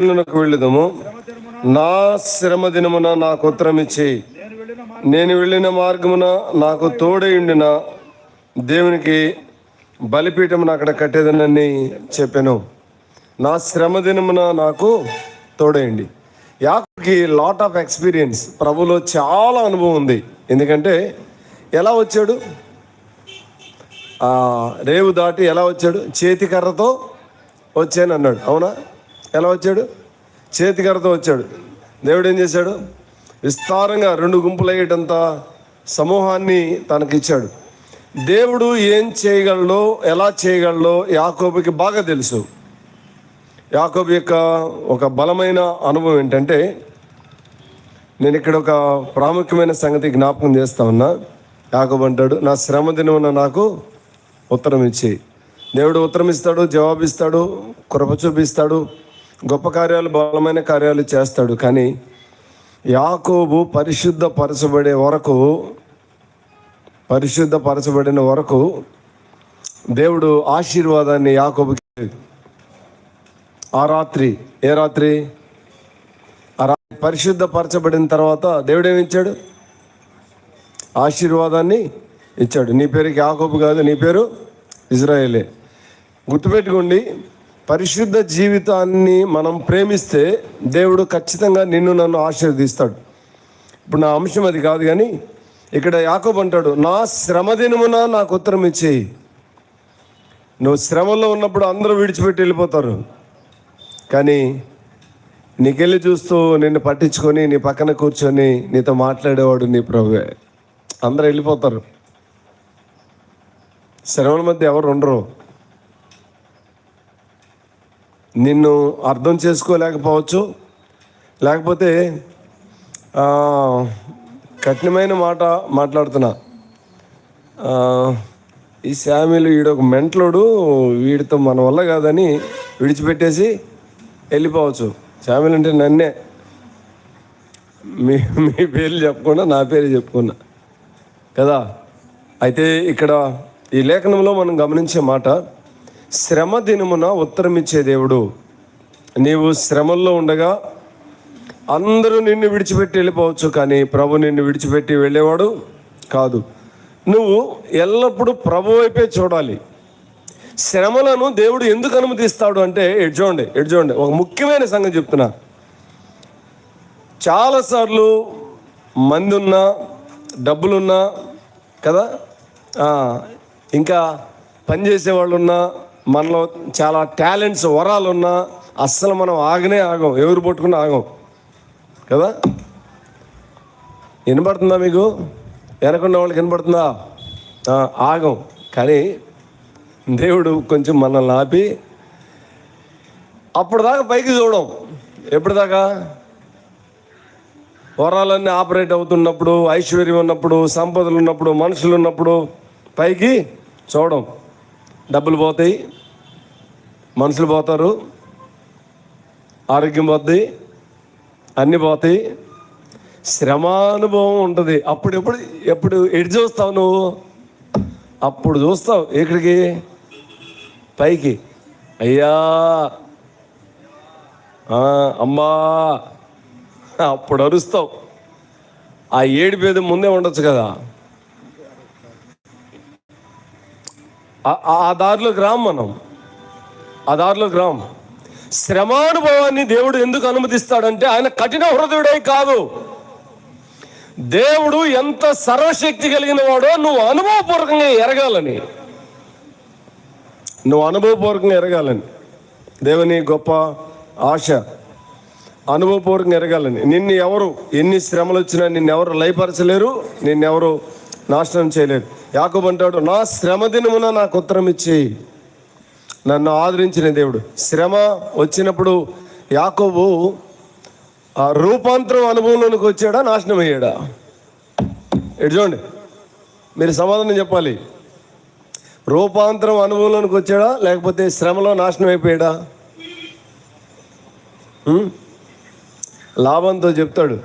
వెళ్ళుదము. నా శ్రమ దినమున నాకు ఉత్తరం ఇచ్చి నేను వెళ్ళిన మార్గమున నాకు తోడైండిన దేవునికి బలిపీఠమును అక్కడ కట్టేదనని చెప్పాను. నా శ్రమ దినమున నాకు తోడైండి. యాకోబుకి లాట్ ఆఫ్ ఎక్స్పీరియన్స్, ప్రభులో చాలా అనుభవం ఉంది. ఎందుకంటే ఎలా వచ్చాడు, రేవు దాటి ఎలా వచ్చాడు? చేతికర్రతో వచ్చాను అన్నాడు. అవునా? ఎలా వచ్చాడు? చేతికర్రతో వచ్చాడు. దేవుడు ఏం చేశాడు? విస్తారంగా 2 గుంపులు అయ్యేటంత సమూహాన్ని తనకిచ్చాడు. దేవుడు ఏం చేయగలడో, ఎలా చేయగలడో యాకోబుకి బాగా తెలుసు. యాకోబు యొక్క ఒక బలమైన అనుభవం ఏంటంటే, నేను ఇక్కడ ఒక ప్రాముఖ్యమైన సంగతి జ్ఞాపకం చేస్తా ఉన్నా. యాకోబు అంటాడు, నా శ్రమ దినమున నాకు ఉత్తరం ఇచ్చి. దేవుడు ఉత్తరం ఇస్తాడు, జవాబిస్తాడు, కృప చూపిస్తాడు, గొప్ప కార్యాలు, బలమైన కార్యాలు చేస్తాడు. కానీ యాకోబు పరిశుద్ధపరచబడిన వరకు దేవుడు ఆశీర్వాదాన్ని యాకోబుకి ఆ రాత్రి, ఏ రాత్రి? ఆ రాత్రి పరిశుద్ధపరచబడిన తర్వాత దేవుడు ఏమి ఇచ్చాడు? ఆశీర్వాదాన్ని ఇచ్చాడు. నీ పేరుకి యాకోబు కాదు, నీ పేరు ఇజ్రాయేలే. గుర్తుపెట్టుకోండి, పరిశుద్ధ జీవితాన్ని మనం ప్రేమిస్తే దేవుడు ఖచ్చితంగా నిన్ను నన్ను ఆశీర్వదిస్తాడు. ఇప్పుడు నా అంశం అది కాదు, కానీ ఇక్కడ యాకోబు అంటాడు, నా శ్రమ దినమున నాకు ఉత్తరం ఇచ్చి. నువ్వు శ్రమలో ఉన్నప్పుడు అందరూ విడిచిపెట్టి వెళ్ళిపోతారు, కానీ నీకెళ్ళి చూస్తూ నిన్ను పట్టించుకొని నీ పక్కన కూర్చొని నీతో మాట్లాడేవాడు నీ ప్రభువే. అందరూ వెళ్ళిపోతారు, శ్రమల మధ్య ఎవరు ఉండరు. నిన్ను అర్థం చేసుకోలేకపోవచ్చు, లేకపోతే కఠినమైన మాట మాట్లాడుతున్నా, ఈ శామ్యులు వీడొక మెంటలోడు, వీడితో మన వల్ల కాదని విడిచిపెట్టేసి వెళ్ళిపోవచ్చు. శామ్యులు అంటే నన్నే, మీ పేర్లు చెప్పకుండా నా పేరు చెప్పుకున్నా కదా. అయితే ఇక్కడ ఈ లేఖనంలో మనం గమనించే మాట, శ్రమ దినమున ఉత్తరం ఇచ్చే దేవుడు. నీవు శ్రమల్లో ఉండగా అందరూ నిన్ను విడిచిపెట్టి వెళ్ళిపోవచ్చు, కానీ ప్రభు నిన్ను విడిచిపెట్టి వెళ్ళేవాడు కాదు. నువ్వు ఎల్లప్పుడూ ప్రభు వైపే చూడాలి. శ్రమలను దేవుడు ఎందుకు అనుమతిస్తాడు అంటే, ఎటు చూడండి ఒక ముఖ్యమైన సంగతి చెప్తున్నా. చాలాసార్లు మంది ఉన్నా, డబ్బులున్నా కదా, ఇంకా పనిచేసే వాళ్ళు ఉన్నా, మనలో చాలా టాలెంట్స్, వరాలు ఉన్నా అస్సలు మనం ఆగం, ఎవరు పట్టుకున్నా ఆగం కదా. వినపడుతుందా మీకు? వెనకున్న వాళ్ళకి వినపడుతుందా? ఆగం. కానీ దేవుడు కొంచెం మనల్ని ఆపి అప్పటిదాకా పైకి చూడం. ఎప్పటిదాకా? వరాలన్నీ ఆపరేట్ అవుతున్నప్పుడు, ఐశ్వర్యం ఉన్నప్పుడు, సంపదలు ఉన్నప్పుడు, మనుషులు ఉన్నప్పుడు పైకి చూడం. డబ్బులు పోతాయి, మనుషులు పోతారు, ఆరోగ్యం పోతుంది, అన్నీ పోతాయి, శ్రమానుభవం ఉంటుంది. ఎప్పుడు ఎటు చూస్తావు నువ్వు? అప్పుడు చూస్తావు ఎక్కడికి? పైకి. అయ్యా, అమ్మా, అప్పుడు అరుస్తావు. ఆ ఏడుపేది ముందే ఉండొచ్చు కదా. ఆ దారిలోకి రాం మనం, ఆ దారిలోకి రాం. శ్రమానుభవాన్ని దేవుడు ఎందుకు అనుమతిస్తాడంటే, ఆయన కఠిన హృదయుడై కాదు. దేవుడు ఎంత సర్వశక్తి కలిగిన వాడో నువ్వు అనుభవపూర్వకంగా ఎరగాలని దేవుని గొప్ప ఆశ. అనుభవపూర్వకంగా ఎరగాలని. నిన్ను ఎవరు ఎన్ని శ్రమలు వచ్చినా నిన్నెవరు లయపరచలేరు, నిన్నెవరు నాశనం చేయలేరు. యాకోబు అంటాడు, నా శ్రమ దినమున నాకు ఉత్తరం ఇచ్చి. నన్ను ఆదరించిన దేవుడు. శ్రమ వచ్చినప్పుడు యాకోబు రూపాంతరం అనుభవంలోనికి వచ్చాడా, నాశనం అయ్యాడా? ఎటు చూడండి, మీరు సమాధానం చెప్పాలి. రూపాంతరం అనుభవంలోనికి వచ్చాడా, లేకపోతే శ్రమలో నాశనం అయిపోయాడా? లాభంతో చెప్తాడు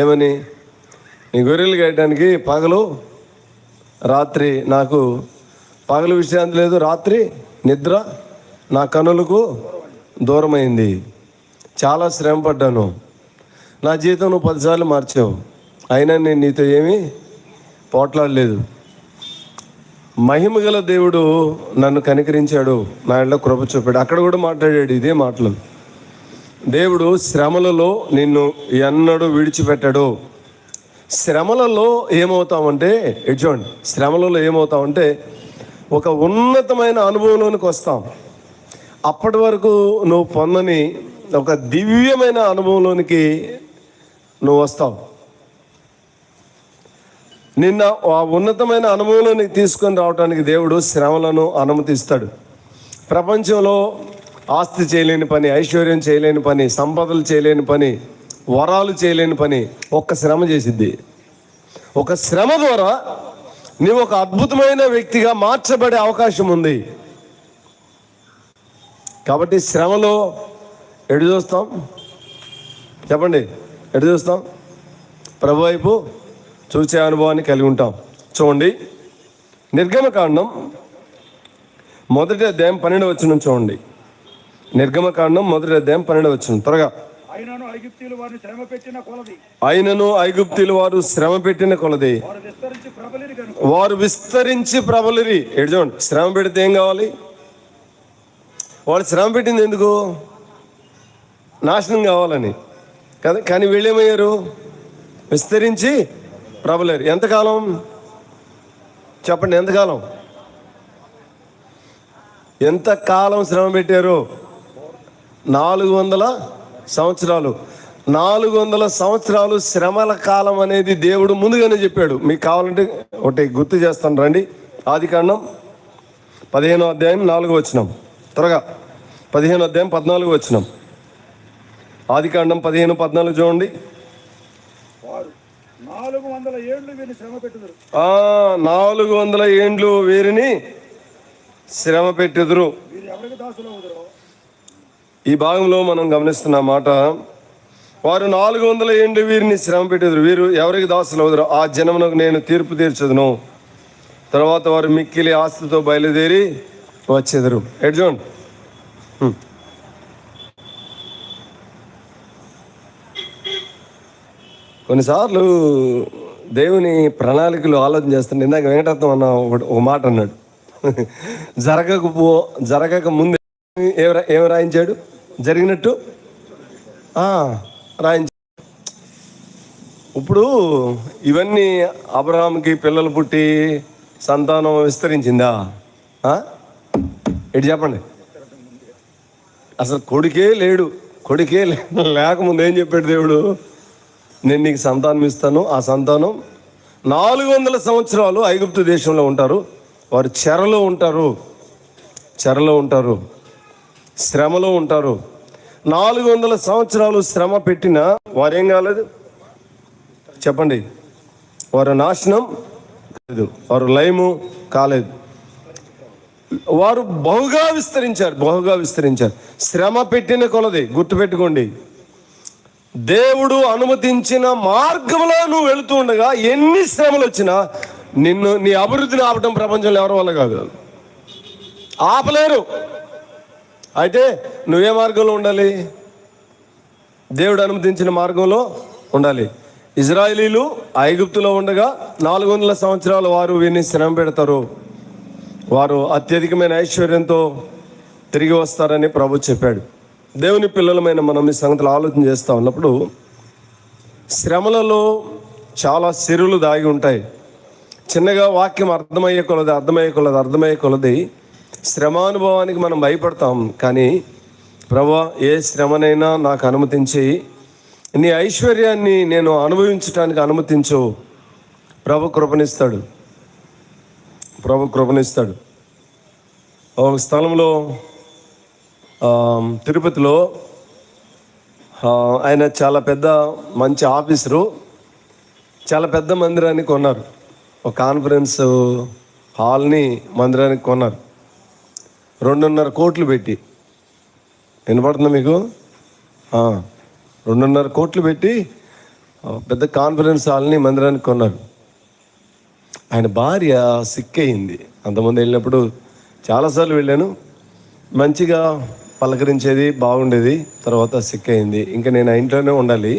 ఏమని, నీ గొర్రెలు కాయటానికి పగలు రాత్రి, నాకు పగలు విశ్రాంతి లేదు, రాత్రి నిద్ర నా కనులకు దూరమైంది. చాలా శ్రమ పడ్డాను, నా జీవితం నువ్వు 10 సార్లు మార్చావు, అయినా నేను నీతో ఏమీ పోట్లాడలేదు. మహిమగల దేవుడు నన్ను కనికరించాడు, నా ఇంట్లో కృప చూపాడు. అక్కడ కూడా మాట్లాడాడు ఇదే మాటలు. దేవుడు శ్రమలలో నిన్ను ఎన్నడూ విడిచిపెట్టాడు. శ్రమలలో ఏమవుతామంటే, చూడండి, శ్రమలలో ఏమవుతామంటే ఒక ఉన్నతమైన అనుభవంలోనికి వస్తాం. అప్పటి వరకు నువ్వు పొందని ఒక దివ్యమైన అనుభవంలోనికి నువ్వు వస్తావు. నిన్న ఆ ఉన్నతమైన అనుభవంలోనికి తీసుకొని రావడానికి దేవుడు శ్రమలను అనుమతిస్తాడు. ప్రపంచంలో ఆస్తి చేయలేని పని, ఐశ్వర్యం చేయలేని పని, సంపదలు చేయలేని పని, వరాలు చేయలేని పని ఒక్క శ్రమ చేసిద్ది. ఒక శ్రమ ద్వారా నీవు ఒక అద్భుతమైన వ్యక్తిగా మార్చబడే అవకాశం ఉంది. కాబట్టి శ్రమలో ఎటు చూస్తాం చెప్పండి? ఎటు చూస్తాం? ప్రభు వైపు చూసే అనుభవాన్ని కలిగి ఉంటాం. చూడండి, నిర్గమకాండం 1వ అధ్యాయం 12వ వచనం చూడండి. నిర్గమకాండం 1వ అధ్యాయం 12వ వచనం. త్వరగా. అయినను ఐగుప్తీయులు వారు శ్రమ పెట్టిన కొలది వారు విస్తరించి ప్రబలిరి. ఎటు చూడండి, శ్రమ పెడితే ఏం కావాలి? వాళ్ళు శ్రమ పెట్టింది ఎందుకు? నాశనం కావాలని కదా. కానీ వీళ్ళేమయ్యారు? విస్తరించి ప్రబలేరు. ఎంతకాలం చెప్పండి? ఎంతకాలం శ్రమ పెట్టారు? 400 సంవత్సరాలు. 400 సంవత్సరాలు శ్రమల కాలం అనేది దేవుడు ముందుగానే చెప్పాడు. మీకు కావాలంటే ఒకటి గుర్తు చేస్తాను రండి. ఆదికాండం 15వ అధ్యాయం 4వ వచనం. త్వరగా 15వ అధ్యాయం 14వ వచనం. ఆదికాండం 15:14 చూడండి. 400 ఏండ్లు వీరిని శ్రమ పెట్టుదురు. 400 ఏండ్లు వీరిని శ్రమ పెట్టుదురు. ఈ భాగంలో మనం గమనిస్తున్న మాట, వారు 400 ఏండ్లు వీరిని శ్రమ పెట్టుదురు. వీరు ఎవరికి దాసులు అవుదురు? ఆ జనమునకు నేను తీర్పు తీర్చదును. తర్వాత వారు మిక్కిలి ఆస్తితో బయలుదేరి వచ్చేదరు. ఎటు చూడండి, కొన్నిసార్లు దేవుని ప్రణాళికలు ఆలోచన చేస్తుంటే, ఇందాక వెంకటరత్నం అన్న ఒక మాట అన్నాడు, జరగక ముందే ఏమి రాయించాడు? జరిగినట్టు రాయించాడు. ఇప్పుడు ఇవన్నీ అబ్రహాంకి పిల్లలు పుట్టి సంతానం విస్తరించిందా? ఎటు చెప్పండి? అసలు కొడుకే లేకముందు ఏం చెప్పాడు దేవుడు? నేను నీకు సంతానం ఇస్తాను. ఆ సంతానం 400 సంవత్సరాలు ఐగుప్తు దేశంలో ఉంటారు. వారు చెరలో ఉంటారు, శ్రమలో ఉంటారు. 400 సంవత్సరాలు శ్రమ పెట్టినా వారేం కాలేదు చెప్పండి? వారు నాశనం కాలేదు, వారు లయము కాలేదు. వారు బహుగా విస్తరించారు. శ్రమ పెట్టిన కొలది గుర్తుపెట్టుకోండి. దేవుడు అనుమతించిన మార్గంలో నువ్వు వెళుతూ ఉండగా ఎన్ని శ్రమలు వచ్చినా నీ అభివృద్ధిని ఆపడం ప్రపంచంలో ఎవరి వల్ల కాదు, ఆపలేరు. అయితే నువ్వే మార్గంలో ఉండాలి? దేవుడు అనుమతించిన మార్గంలో ఉండాలి. ఇజ్రాయేలీలు ఐగుప్తులో ఉండగా 400 సంవత్సరాలు వారు వీరిని శ్రమ పెడతారు. వారు అత్యధికమైన ఐశ్వర్యంతో తిరిగి వస్తారని ప్రభు చెప్పాడు. దేవుని పిల్లలమైన మనం ఈ సంగతులు ఆలోచన చేస్తూ ఉన్నప్పుడు శ్రమలలో చాలా సిరులు దాగి ఉంటాయి. చిన్నగా వాక్యం అర్థమయ్యే కొలది శ్రమానుభవానికి మనం భయపడతాం. కానీ ప్రభువా, ఏ శ్రమనైనా నాకు అనుమతించి నీ ఐశ్వర్యాన్ని నేను అనుభవించడానికి అనుమతించు. ప్రభు కృపనిస్తాడు. ఒక స్థలంలో తిరుపతిలో ఆయన చాలా పెద్ద మంచి ఆఫీసరు, చాలా పెద్ద మందిరాన్ని కొన్నారు. ఒక కాన్ఫరెన్స్ హాల్ని మందిరానికి కొన్నారు 2.5 కోట్లు పెట్టి. వినపడుతుందా మీకు? 2.5 కోట్లు పెట్టి పెద్ద కాన్ఫరెన్స్ హాల్ని మందిరానికి కొన్నారు. ఆయన భార్య సిక్ అయింది. అంతమంది వెళ్ళినప్పుడు చాలాసార్లు వెళ్ళాను. మంచిగా పలకరించేది, బాగుండేది. తర్వాత సిక్ అయింది. ఇంకా నేను ఆ ఇంట్లోనే ఉండాలి.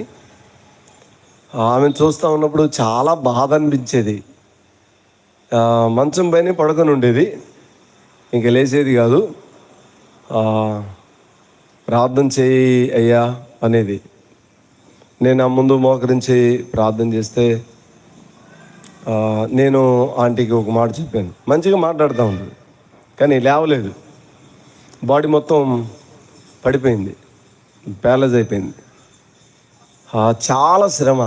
ఆమెను చూస్తూ ఉన్నప్పుడు చాలా బాధ అనిపించేది. మంచం పైన పడుకొని ఉండేది, ఇంక లేచేది కాదు. ప్రార్థన చేయి అయ్యా అనేది. నేను ఆ ముందు మోకరించి ప్రార్థన చేస్తే నేను ఆంటీకి ఒక మాట చెప్పాను. మంచిగా మాట్లాడుతూ ఉంది, కానీ లేవలేదు. బాడీ మొత్తం పడిపోయింది, ప్యారలైజ్ అయిపోయింది. చాలా శ్రమ.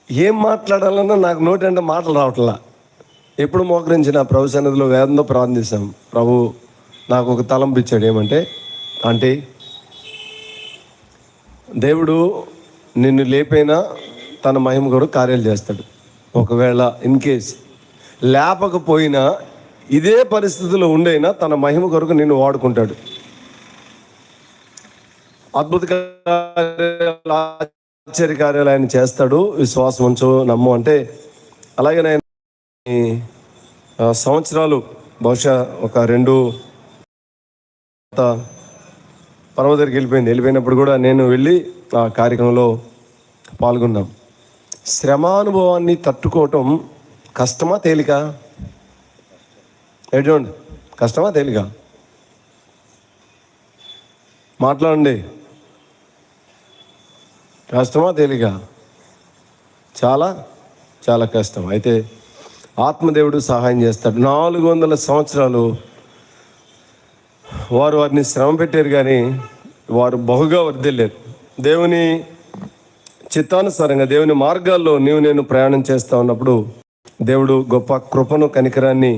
ఏం మాట్లాడాలన్నా నాకు నోటి అంటే మాటలు రావట్లా. ఎప్పుడు మోకరించిన ప్రభు సన్నిధిలో వేదంతో ప్రార్థిస్తాం. ప్రభు నాకు ఒక తలంపు ఇచ్చాడు. ఏమంటే, ఆంటీ, దేవుడు నిన్ను లేపైనా తన మహిమ కొరకు కార్యాలు చేస్తాడు. ఒకవేళ ఇన్ కేస్ లేపకపోయినా ఇదే పరిస్థితిలో ఉండైనా తన మహిమ కొరకు నిన్ను వాడుకుంటాడు. అద్భుత కార్యాలు, ఆశ్చర్య కార్యాలు ఆయన చేస్తాడు. విశ్వాసం ఉంచు, నమ్ము అంటే. అలాగే నేను సంవత్సరాలు, బహుశా ఒక 2 పర్వ దగ్గరికి వెళ్ళిపోయినప్పుడు కూడా నేను వెళ్ళి ఆ కార్యక్రమంలో పాల్గొన్నాం. శ్రమానుభవాన్ని తట్టుకోవటం కష్టమా తేలిక? ఎటువంటి కష్టమా తేలిక? మాట్లాడండి. కష్టమా తేలిక? చాలా చాలా కష్టం. అయితే ఆత్మదేవుడు సహాయం చేస్తాడు. 400 సంవత్సరాలు వారిని శ్రమ పెట్టారు, కానీ వారు బహుగా వర్ధిల్లారు. దేవుని చిత్తానుసారంగా దేవుని మార్గాల్లో నేను ప్రయాణం చేస్తూ ఉన్నప్పుడు దేవుడు గొప్ప కృపను, కనికరాన్ని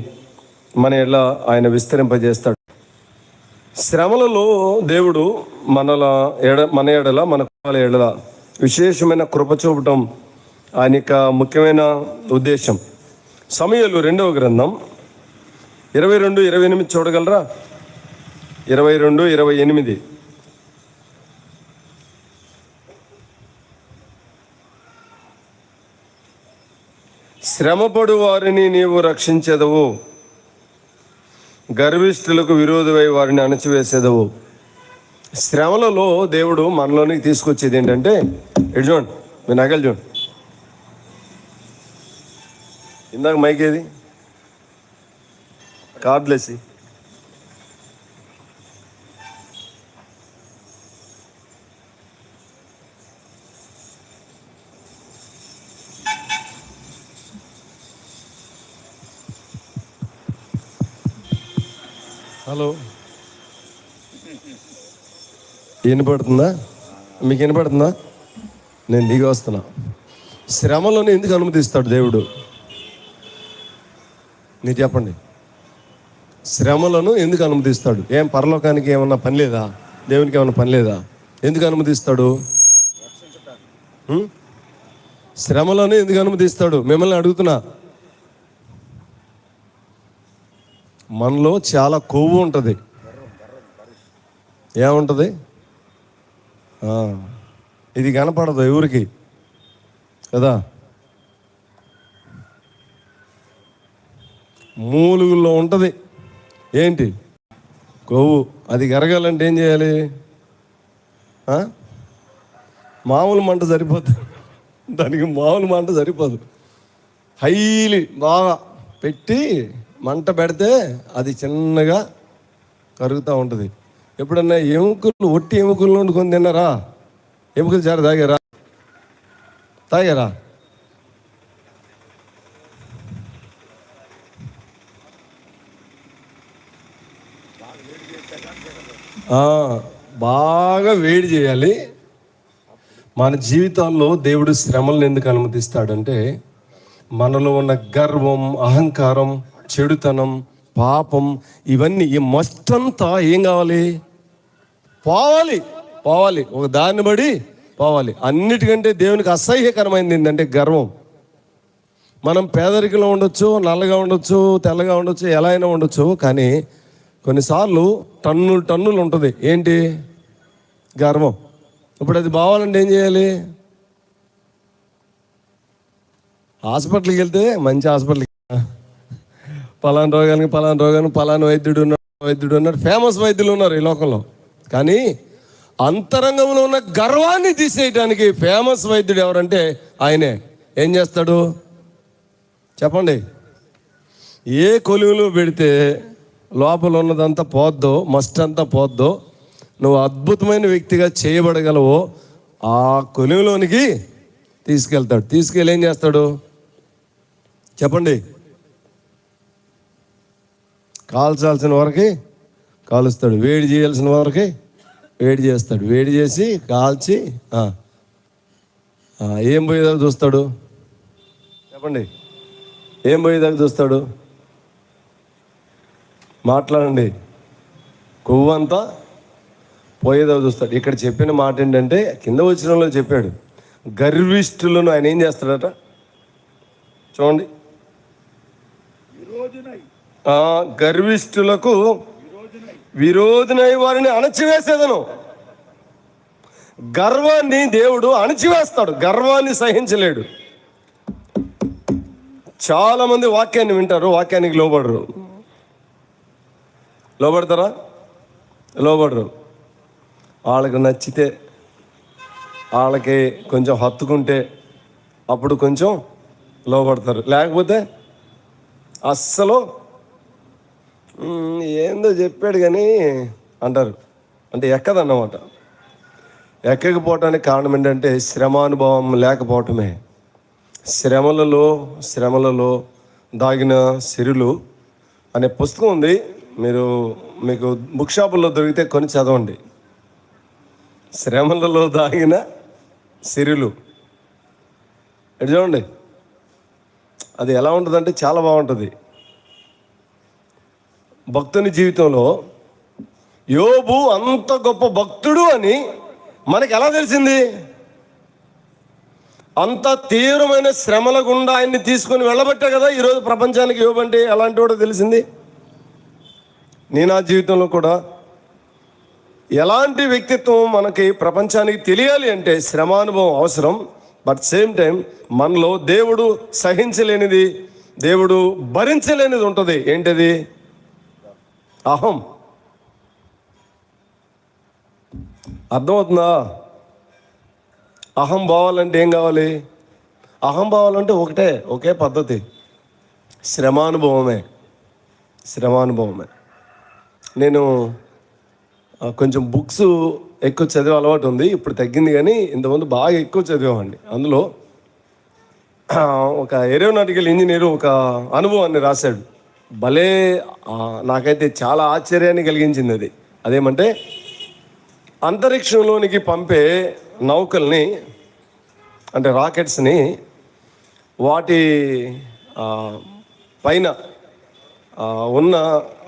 మన ఆయన విస్తరింపజేస్తాడు. శ్రమలలో దేవుడు మన ఎడల మన కుటుంబాల ఎడల విశేషమైన కృప చూపటం ఆయన యొక్క ముఖ్యమైన ఉద్దేశం. సమూయేలు 2వ గ్రంథం 22-28 చూడగలరా? 22-28. శ్రమపడు వారిని నీవు రక్షించెదవు, గర్విష్ఠులకు విరోధమై వారిని అణచివేసేదవు. శ్రమలలో దేవుడు మనలోనికి తీసుకొచ్చేది ఏంటంటే, ఇటు చూడండి, మీ నగలు చూడండి. ఇందాక మైక్ ఏది? కార్డులేసి. హలో, వినపడుతుందా? మీకు వినపడుతుందా? నేను దిగి వస్తున్నా. శ్రమలను ఎందుకు అనుమతిస్తాడు దేవుడు? మీరు చెప్పండి. శ్రమలను ఎందుకు అనుమతిస్తాడు? ఏం పరలోకానికి ఏమన్నా పని లేదా? దేవునికి ఏమన్నా పని లేదా? ఎందుకు అనుమతిస్తాడు? శ్రమలను ఎందుకు అనుమతిస్తాడు? మిమ్మల్ని అడుగుతున్నా. మనలో చాలా కొవ్వు ఉంటుంది. ఏముంటుంది? ఇది కనపడదు ఎవరికి కదా. మూలుగుల్లో ఉంటుంది. ఏంటి? కొవ్వు. అది కరగాలంటే ఏం చేయాలి? మామూలు మంట సరిపోదు దానికి. మామూలు మంట సరిపోదు. హైలీ బాగా పెట్టి మంట పెడితే అది చిన్నగా కరుగుతూ ఉంటుంది. ఎప్పుడన్నా ఎముకలు, ఒట్టి ఎముకలు వండుకొని తిన్నారా? ఎముకలు చారు తాగారా? బాగా వేడి చేయాలి. మన జీవితాల్లో దేవుడు శ్రమలను ఎందుకు అనుమతిస్తాడంటే, మనలో ఉన్న గర్వం, అహంకారం, చెడుతనం, పాపం, ఇవన్నీ ఈ మొత్తంతా ఏం కావాలి? పోవాలి. ఒక దాన్ని బడి పోవాలి. అన్నిటికంటే దేవునికి అసహ్యకరమైనది ఏంటంటే గర్వం. మనం పేదరికంలో ఉండొచ్చు, నల్లగా ఉండొచ్చు, తెల్లగా ఉండొచ్చు, ఎలా అయినా ఉండొచ్చు, కానీ కొన్నిసార్లు టన్నులు ఉంటుంది. ఏంటి? గర్వం. ఇప్పుడు అది పోవాలంటే ఏం చేయాలి? హాస్పిటల్కి వెళ్తే, మంచి హాస్పిటల్కి, పలానా రోగానికి పలానా వైద్యుడు ఉన్నాడు, వైద్యుడు ఉన్నారు, ఫేమస్ వైద్యులు ఉన్నారు ఈ లోకంలో. కానీ అంతరంగంలో ఉన్న గర్వాన్ని తీసేయటానికి ఫేమస్ వైద్యుడు ఎవరంటే ఆయనే. ఏం చేస్తాడు చెప్పండి? ఏ కొలువులో పెడితే లోపల ఉన్నదంతా పోద్దో, మస్ట్ అంతా పోద్దో, నువ్వు అద్భుతమైన వ్యక్తిగా చేయబడగలవో ఆ కొలువులోనికి తీసుకెళ్తాడు. తీసుకెళ్ళి ఏం చేస్తాడు చెప్పండి? కాల్చాల్సిన వరకు కాలుస్తాడు, వేడి చేయాల్సిన వరకు వేడి చేస్తాడు, వేడి చేసి కాల్చి ఏం పోయేదాకా చూస్తాడు చెప్పండి? ఏం పోయేదాకా చూస్తాడు? మాట్లాడండి. కొవ్వంతా పోయేదాకా చూస్తాడు. ఇక్కడ చెప్పిన మాట ఏంటంటే కింద వచనంలో చెప్పాడు, గర్విష్ఠులను ఆయన ఏం చేస్తాడట చూడండి. గర్విష్ఠులకు విరోధనై వారిని అణచివేసేదను. గర్వాన్ని దేవుడు అణచివేస్తాడు, గర్వాన్ని సహించలేడు. చాలా మంది వాక్యాన్ని వింటారు, వాక్యానికి లోబడరు. లోబడతారా? లోబడరు. వాళ్ళకి నచ్చితే, వాళ్ళకి కొంచెం హత్తుకుంటే అప్పుడు కొంచెం లోబడతారు, లేకపోతే అస్సలు ఏందో చెప్పాడు కానీ అంటారు. అంటే ఎక్కదన్నమాట. ఎక్కకపోవటానికి కారణం ఏంటంటే శ్రమానుభవం లేకపోవటమే. శ్రమలలో దాగిన సిరులు అనే పుస్తకం ఉంది, మీకు బుక్ షాపుల్లో దొరికితే కొని చదవండి. శ్రమలలో దాగిన సిరులు ఎటు చూడండి. అది ఎలా ఉంటుందంటే చాలా బాగుంటుంది. భక్తుని జీవితంలో యోబు అంత గొప్ప భక్తుడు అని మనకి ఎలా తెలిసింది? అంత తీవ్రమైన శ్రమల గుండా ఆయన్ని తీసుకొని వెళ్ళబట్టే కదా ఈరోజు ప్రపంచానికి యోబు అంటే ఎలాంటి వాడో తెలిసింది. నా జీవితంలో కూడా ఎలాంటి వ్యక్తిత్వం మనకి ప్రపంచానికి తెలియాలి అంటే శ్రమానుభవం అవసరం. బట్ సేమ్ టైం మనలో దేవుడు సహించలేనిది, దేవుడు భరించలేనిది ఉంటుంది. ఏంటది? అహం. అర్థమవుతుందా? అహం పోవాలంటే ఏం కావాలి? అహం పోవాలంటే ఒకే పద్ధతి, శ్రమానుభవమే. నేను కొంచెం బుక్స్ ఎక్కువ చదివే అలవాటు ఉంది, ఇప్పుడు తగ్గింది. కానీ ఇంతకుముందు బాగా ఎక్కువ చదివామండి. అందులో ఒక ఏరోనాటికల్ ఇంజనీరు ఒక అనుభవాన్ని రాశాడు. భలే నాకైతే చాలా ఆశ్చర్యాన్ని కలిగించింది అది. అదేమంటే అంతరిక్షంలోనికి పంపే నౌకల్ని, అంటే రాకెట్స్ని, వాటి పైన ఉన్న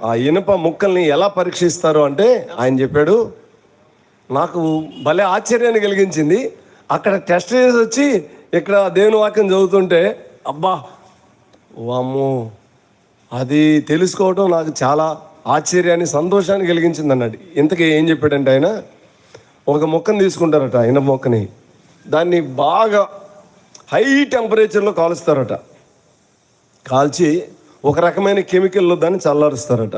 ఆ ఇనుప ముక్కల్ని ఎలా పరీక్షిస్తారు అంటే ఆయన చెప్పాడు, నాకు భలే ఆశ్చర్యాన్ని కలిగించింది. అక్కడ టెస్ట్ చేసి వచ్చి ఇక్కడ దేవుని వాక్యం చదువుతుంటే అబ్బా వామ్మో, అది తెలుసుకోవడం నాకు చాలా ఆశ్చర్యాన్ని, సంతోషాన్ని కలిగించింది అన్నాడు. ఇంతకీ ఏం చెప్పాడంటే ఆయన ఒక మొక్కను తీసుకుంటారట, ఇనుప మొక్కని, దాన్ని బాగా హై టెంపరేచర్లో కాలుస్తారట. కాల్చి ఒక రకమైన కెమికల్లో దాన్ని చల్లారుస్తారట.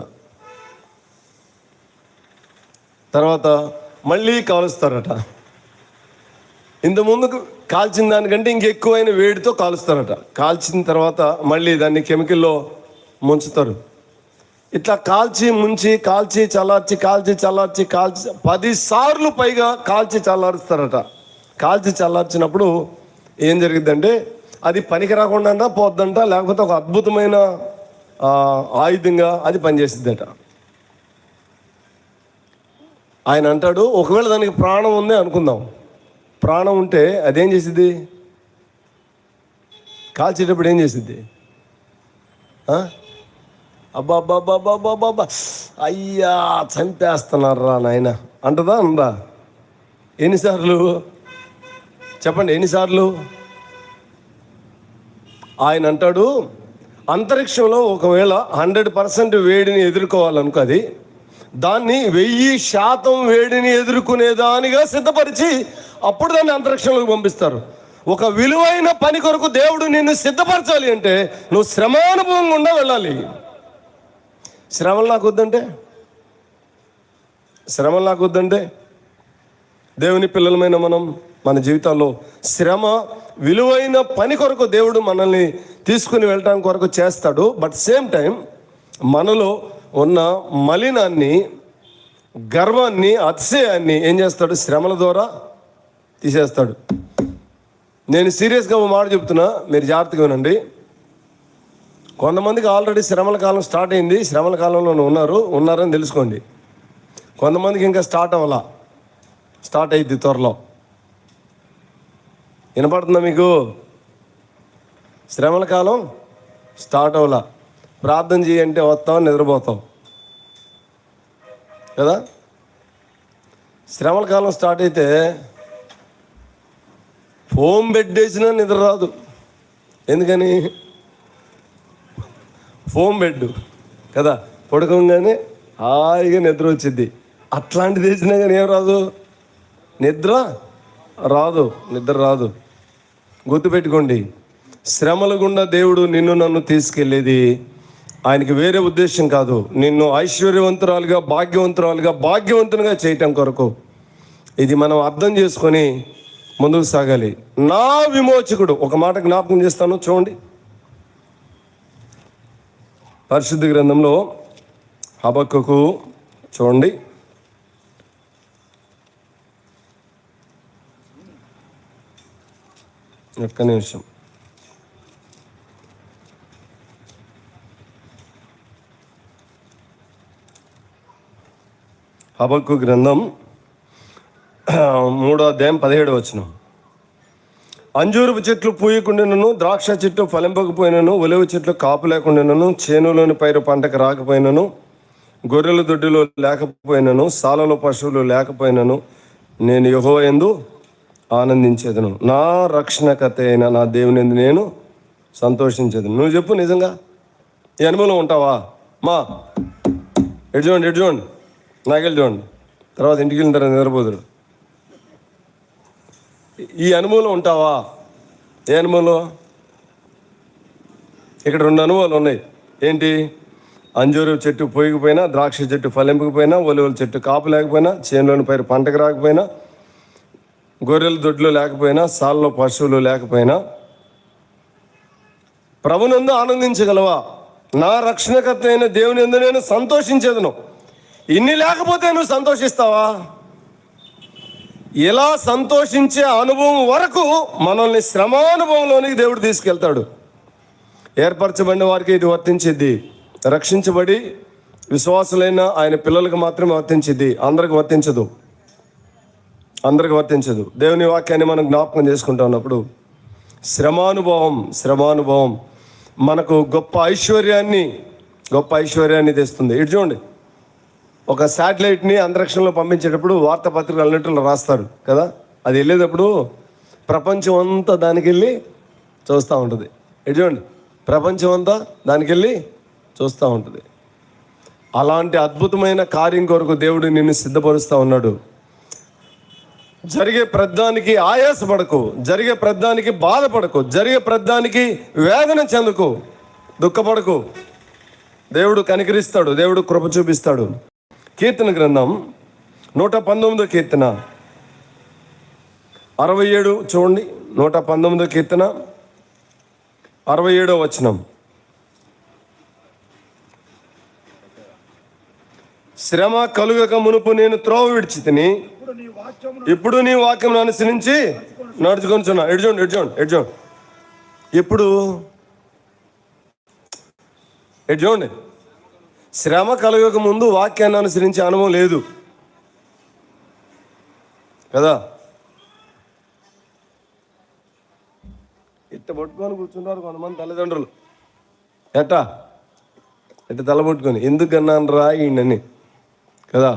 తర్వాత మళ్ళీ కాలుస్తారట. ఇంత ముందుకు కాల్చిన దానికంటే ఇంకెక్కువైన వేడితో కాలుస్తారట. కాల్చిన తర్వాత మళ్ళీ దాన్ని కెమికల్లో ముంచుతారు. ఇట్లా కాల్చి ముంచి కాల్చి చల్లార్చి 10 సార్లు పైగా కాల్చి చల్లారుస్తారట. కాల్చి చల్లార్చినప్పుడు ఏం జరిగిద్దంటే అది పనికి రాకుండా పోద్దంట, లేకపోతే ఒక అద్భుతమైన ఆయుధంగా అది పనిచేసిద్దట. ఆయన అంటాడు, ఒకవేళ దానికి ప్రాణం ఉంది అనుకుందాం, ప్రాణం ఉంటే అదేం చేసిద్ది? కాల్చేటప్పుడు ఏం చేసిద్ది? అబ్బా అయ్యా చంపేస్తున్నారా నాయన అంటదా? అందా? ఎన్నిసార్లు చెప్పండి, ఎన్నిసార్లు? ఆయన అంటాడు, అంతరిక్షంలో ఒకవేళ 100% వేడిని ఎదుర్కోవాలనుకో, అది దాన్ని 1000% వేడిని ఎదుర్కొనేదానిగా సిద్ధపరిచి అప్పుడు దాన్ని అంతరిక్షంలోకి పంపిస్తారు. ఒక విలువైన పని కొరకు దేవుడు నిన్ను సిద్ధపరచాలి అంటే నువ్వు శ్రమానుభవం గుండా వెళ్ళాలి. శ్రమలు నాకు వద్దంటే శ్రమ లాగొద్దంటే దేవుని పిల్లలమైన మనం మన జీవితాల్లో శ్రమ విలువైన పని కొరకు దేవుడు మనల్ని తీసుకుని వెళ్ళడానికి కొరకు చేస్తాడు. బట్ సేమ్ టైం మనలో ఉన్న మలినాన్ని, గర్వాన్ని, అతిశయాన్ని ఏం చేస్తాడు? శ్రమల ద్వారా తీసేస్తాడు. నేను సీరియస్గా ఒక మాట చెప్తున్నా, మీరు జాగ్రత్తగా వినండి. కొంతమందికి ఆల్రెడీ శ్రమల కాలం స్టార్ట్ అయింది, శ్రమల కాలంలో ఉన్నారని తెలుసుకోండి. కొంతమందికి ఇంకా స్టార్ట్ అయ్యిద్ది త్వరలో. వినపడుతుందా మీకు? శ్రమల కాలం స్టార్ట్ అవ్వాల. ప్రార్థన చేయంటే వస్తాం, నిద్రపోతాం కదా. శ్రమల కాలం స్టార్ట్ అయితే ఫోన్ పెట్టేసినా నిద్ర రాదు. ఎందుకని? ఫోన్ బెడ్ కదా, పడుకోగానే హాయిగా నిద్ర వచ్చింది. అట్లాంటిది వేసినా కానీ ఏం రాదు, నిద్ర రాదు. గుర్తుపెట్టుకోండి, శ్రమల గుండా దేవుడు నిన్ను నన్ను తీసుకెళ్ళేది ఆయనకి వేరే ఉద్దేశం కాదు. నిన్ను ఐశ్వర్యవంతురాలుగా, భాగ్యవంతునిగా చేయటం కొరకు. ఇది మనం అర్థం చేసుకొని ముందుకు సాగాలి. నా విమోచకుడు, ఒక మాట జ్ఞాపకం చేస్తాను చూడండి. పరిశుద్ధ గ్రంథంలో హబక్కకు చూడండి, ఒక్క నిమిషం. హబక్కు గ్రంథం 3వ అధ్యాయం 17వ వచనం. అంజూరపు చెట్లు పూయకుండానను, ద్రాక్ష చెట్లు ఫలింపకపోయినను, ఒలివ చెట్లు కాపు లేకుండానను, చేనులోని పైరు పంటకు రాకపోయినను, గొర్రెల దొడ్డిలో లేకపోయినను, సాలలో పశువులు లేకపోయినను, నేను యెహోవా యందు ఆనందించేదను. నా రక్షణకర్త అయిన నా దేవుని యందు నేను సంతోషించేదను. నువ్వు చెప్పు, నిజంగా ఈ అనుభవం ఉంటావా? ఎటు చూడండి నాకెళ్ళి చూడండి, తర్వాత ఇంటికి వెళ్ళిన తర్వాత నిద్రపోదురు. ఈ అనుభవంలో ఉంటావా? ఏ అనుభవంలో? ఇక్కడ 2 అనుభవాలు ఉన్నాయి. ఏంటి? అంజూరు చెట్టు పోయకపోయినా, ద్రాక్ష చెట్టు ఫలింపకపోయినా, ఒలివల చెట్టు కాపు లేకపోయినా, చేనులోని పైరు పంటకు రాకపోయినా, గొర్రెల దొడ్లు లేకపోయినా, సాల్లో పశువులు లేకపోయినా ప్రభునందు ఆనందించగలవా? నా రక్షణకర్త అయిన దేవుని యందు నేను సంతోషించేదను. ఇన్ని లేకపోతే నువ్వు సంతోషిస్తావా? ఇలా సంతోషించే అనుభవం వరకు మనల్ని శ్రమానుభవంలోనికి దేవుడు తీసుకెళ్తాడు. ఏర్పరచబడిన వారికి ఇది వర్తించిద్ది. రక్షించబడి విశ్వాసులైన ఆయన పిల్లలకు మాత్రమే వర్తించిద్ది, అందరికి వర్తించదు. దేవుని వాక్యాన్ని మనం జ్ఞాపకం చేసుకుంటా ఉన్నప్పుడు శ్రమానుభవం మనకు గొప్ప ఐశ్వర్యాన్ని తెస్తుంది. ఇటు చూడండి, ఒక శాటిలైట్ని అంతరిక్షంలో పంపించేటప్పుడు వార్తాపత్రికలు అన్నింటిలో రాస్తారు కదా. అది వెళ్ళేటప్పుడు ప్రపంచం అంతా దానికి వెళ్ళి చూస్తూ ఉంటుంది. ఇటు చూడండి, ప్రపంచం అంతా దానికి వెళ్ళి చూస్తూ ఉంటుంది. అలాంటి అద్భుతమైన కార్యం కొరకు దేవుడు నిన్ను సిద్ధపరుస్తూ ఉన్నాడు. జరిగే ప్రతిదానికి ఆయాసపడకు, జరిగే ప్రతిదానికి బాధపడకు, జరిగే ప్రతిదానికి వేదన చెందకు, దుఃఖపడకు. దేవుడు కనికరిస్తాడు, దేవుడు కృప చూపిస్తాడు. కీర్తన గ్రంథం 119వ కీర్తన 67 చూడండి. 119వ కీర్తన 67వ వచనం. శ్రమ కలుగక మునుపు నేను త్రోవ విడిచి తిని, ఇప్పుడు నీ వాక్యం అనుసరించి నడుచుకొనిచున్నా. ఎటు చూడండి. శ్రమ కలగక ముందు వాక్యాన్ని అనుసరించే అనుభవం లేదు కదా. ఇట్ట పట్టుకొని కూర్చున్నారు కొంతమంది తల్లిదండ్రులు. ఎట్ట తల పట్టుకొని, ఎందుకు అన్నాను రా ఈయనని కదా.